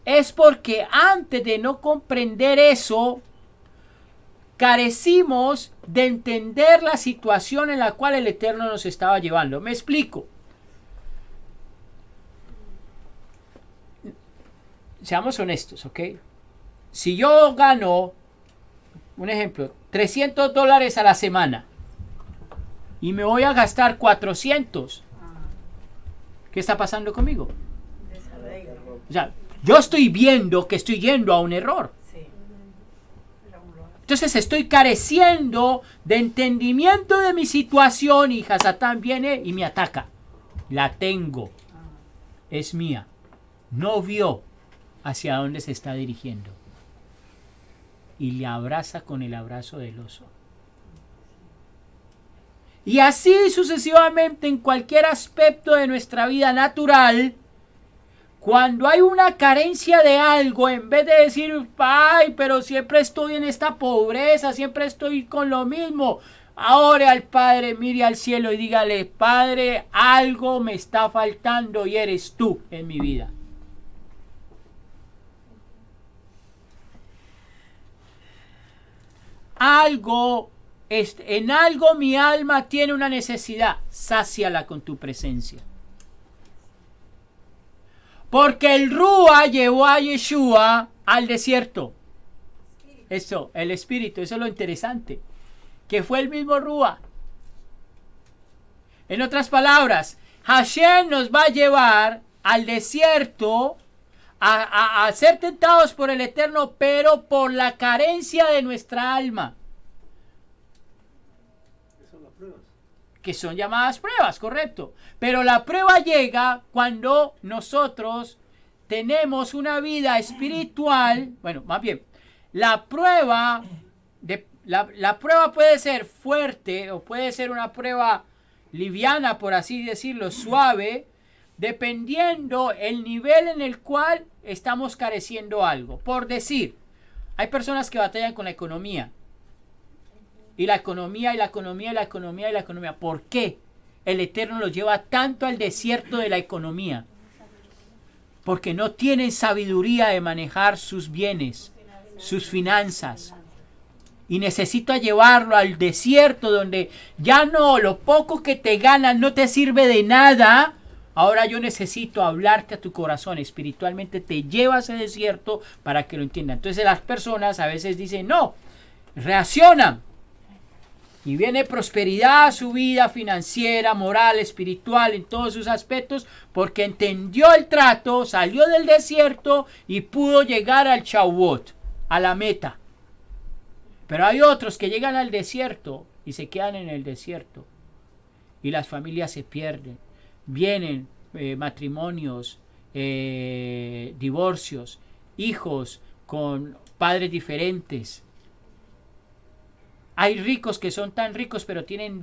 es porque antes de no comprender eso, carecimos de entender la situación en la cual el Eterno nos estaba llevando. Me explico. Seamos honestos, ¿ok? Si yo gano, un ejemplo, $300 a la semana y me voy a gastar 400, ¿qué está pasando conmigo? O sea, yo estoy viendo que estoy yendo a un error. Entonces estoy careciendo de entendimiento de mi situación y Satán viene y me ataca. La tengo. Es mía. No vio hacia dónde se está dirigiendo. Y le abraza con el abrazo del oso. Y así sucesivamente en cualquier aspecto de nuestra vida natural. Cuando hay una carencia de algo, en vez de decir, ay, pero siempre estoy en esta pobreza, siempre estoy con lo mismo, ore al Padre, mire al cielo y dígale, Padre, algo me está faltando y eres tú en mi vida. En algo mi alma tiene una necesidad, sáciala con tu presencia. Porque el Rúa llevó a Yeshua al desierto. Eso, el Espíritu, eso es lo interesante. Que fue el mismo Rúa. En otras palabras, Hashem nos va a llevar al desierto a ser tentados por el Eterno, pero por la carencia de nuestra alma. Que son llamadas pruebas, correcto. Pero la prueba llega cuando nosotros tenemos una vida espiritual. Bueno, más bien, la prueba puede ser fuerte o puede ser una prueba liviana, por así decirlo, suave, dependiendo el nivel en el cual estamos careciendo algo. Por decir, hay personas que batallan con la economía. Y la economía, y la economía, y la economía, y la economía. ¿Por qué el Eterno los lleva tanto al desierto de la economía? Porque no tienen sabiduría de manejar sus bienes, sus finanzas. y necesito llevarlo al desierto donde ya no, lo poco que te ganan no te sirve de nada. Ahora yo necesito hablarte a tu corazón, espiritualmente te lleva a ese desierto para que lo entiendan. Entonces las personas a veces dicen no, reaccionan. Y viene prosperidad a su vida financiera, moral, espiritual, en todos sus aspectos, porque entendió el trato, salió del desierto y pudo llegar al Shavuot, a la meta. Pero hay otros que llegan al desierto y se quedan en el desierto. Y las familias se pierden. Vienen matrimonios, divorcios, hijos con padres diferentes. Hay ricos que son tan ricos, pero tienen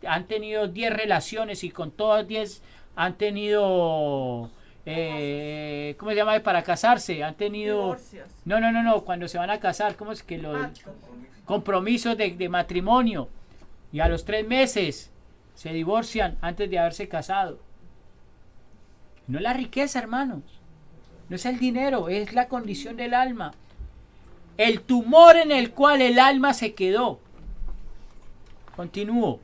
han tenido 10 relaciones y con todas 10 han tenido, ¿cómo se llama? Para casarse, han tenido... Divorcios. No, cuando se van a casar, ¿cómo es que compromisos de matrimonio? Y a los 3 meses se divorcian antes de haberse casado. No es la riqueza, hermanos. No es el dinero, es la condición del alma. El tumor en el cual el alma se quedó. Continúo.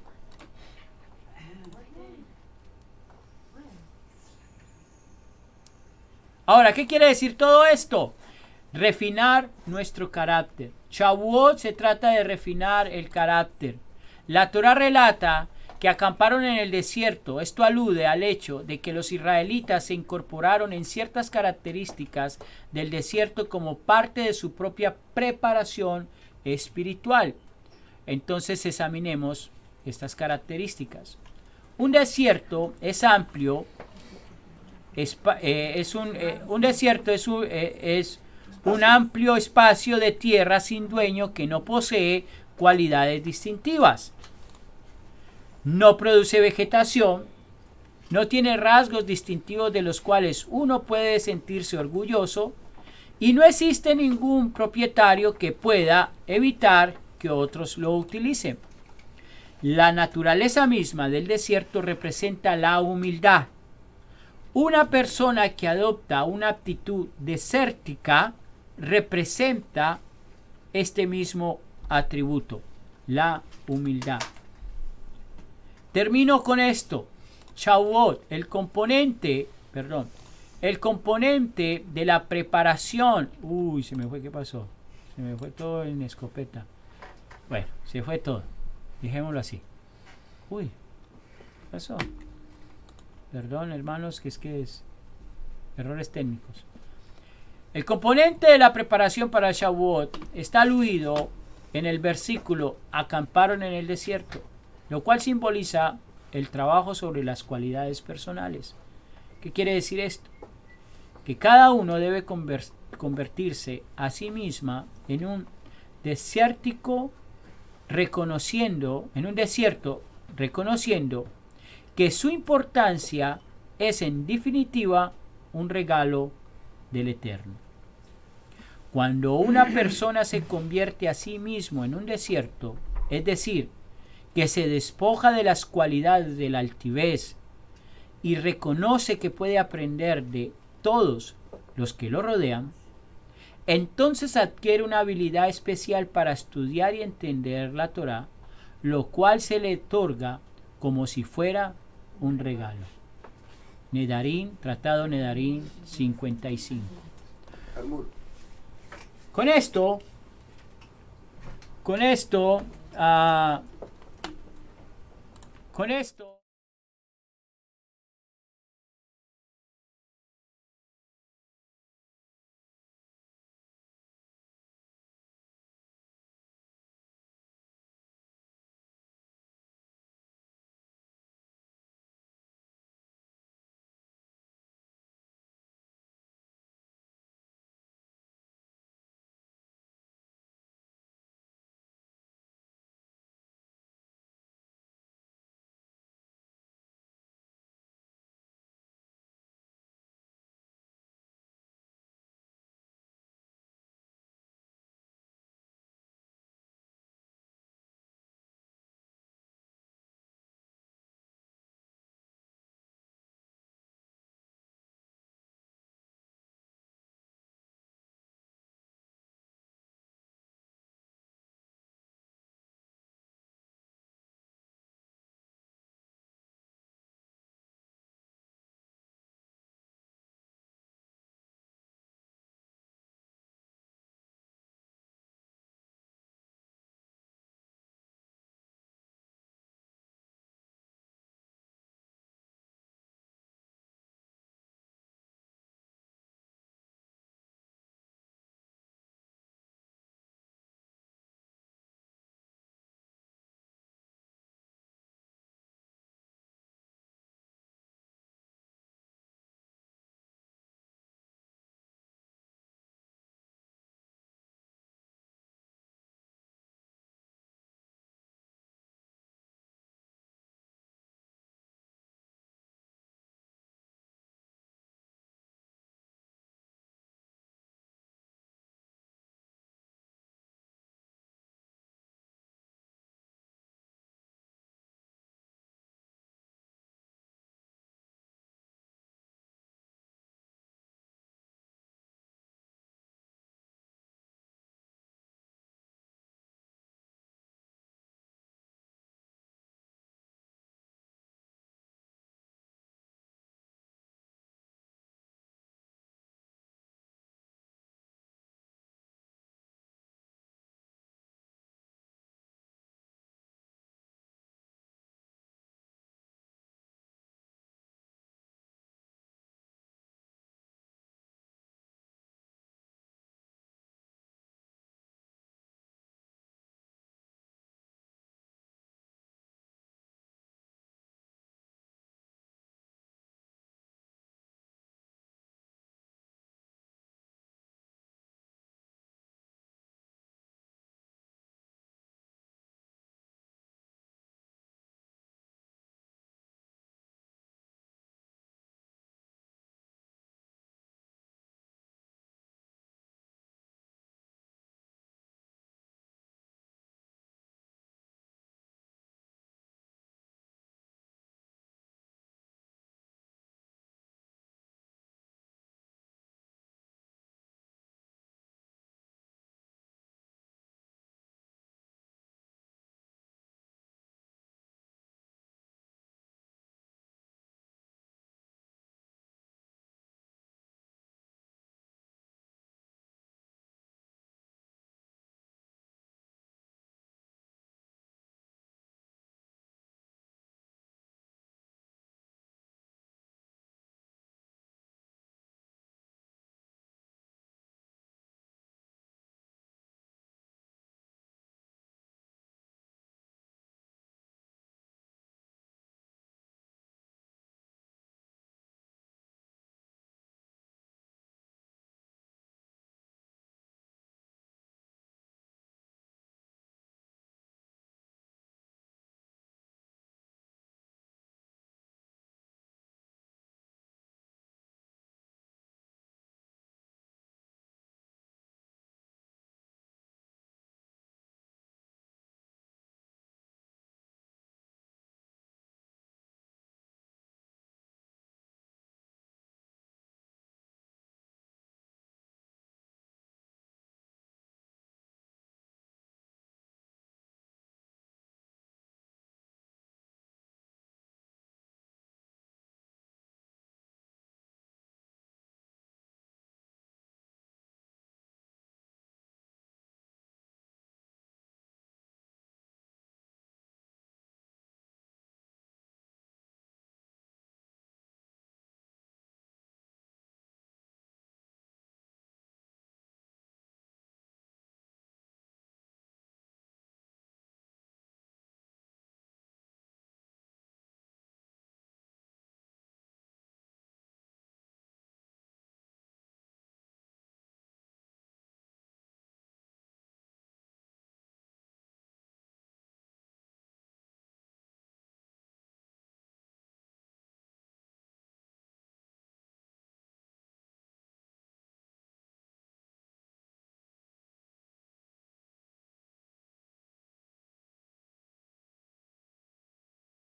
Ahora, ¿qué quiere decir todo esto? Refinar nuestro carácter. Shavuot se trata de refinar el carácter. La Torah relata que acamparon en el desierto. Esto alude al hecho de que los israelitas se incorporaron en ciertas características del desierto como parte de su propia preparación espiritual. Entonces examinemos estas características. Un desierto es amplio, un desierto es un amplio espacio de tierra sin dueño que no posee cualidades distintivas. No produce vegetación, no tiene rasgos distintivos de los cuales uno puede sentirse orgulloso y no existe ningún propietario que pueda evitar que otros lo utilicen. La naturaleza misma del desierto representa la humildad. Una persona que adopta una actitud desértica representa este mismo atributo, la humildad. Termino con esto. Shavuot, el componente de la preparación. Uy, se me fue, ¿qué pasó? Se me fue todo en escopeta. Bueno, se fue todo. Dejémoslo así. Uy, ¿qué pasó? Perdón, hermanos, que es errores técnicos. El componente de la preparación para el Shavuot está aludido en el versículo acamparon en el desierto, lo cual simboliza el trabajo sobre las cualidades personales. ¿Qué quiere decir esto? Que cada uno debe convertirse a sí misma en un desierto, reconociendo que su importancia es en definitiva un regalo del Eterno. Cuando una persona se convierte a sí mismo en un desierto, es decir, que se despoja de las cualidades de la altivez y reconoce que puede aprender de todos los que lo rodean, entonces adquiere una habilidad especial para estudiar y entender la Torá, lo cual se le otorga como si fuera un regalo. Nedarim, Tratado Nedarim 55. Con esto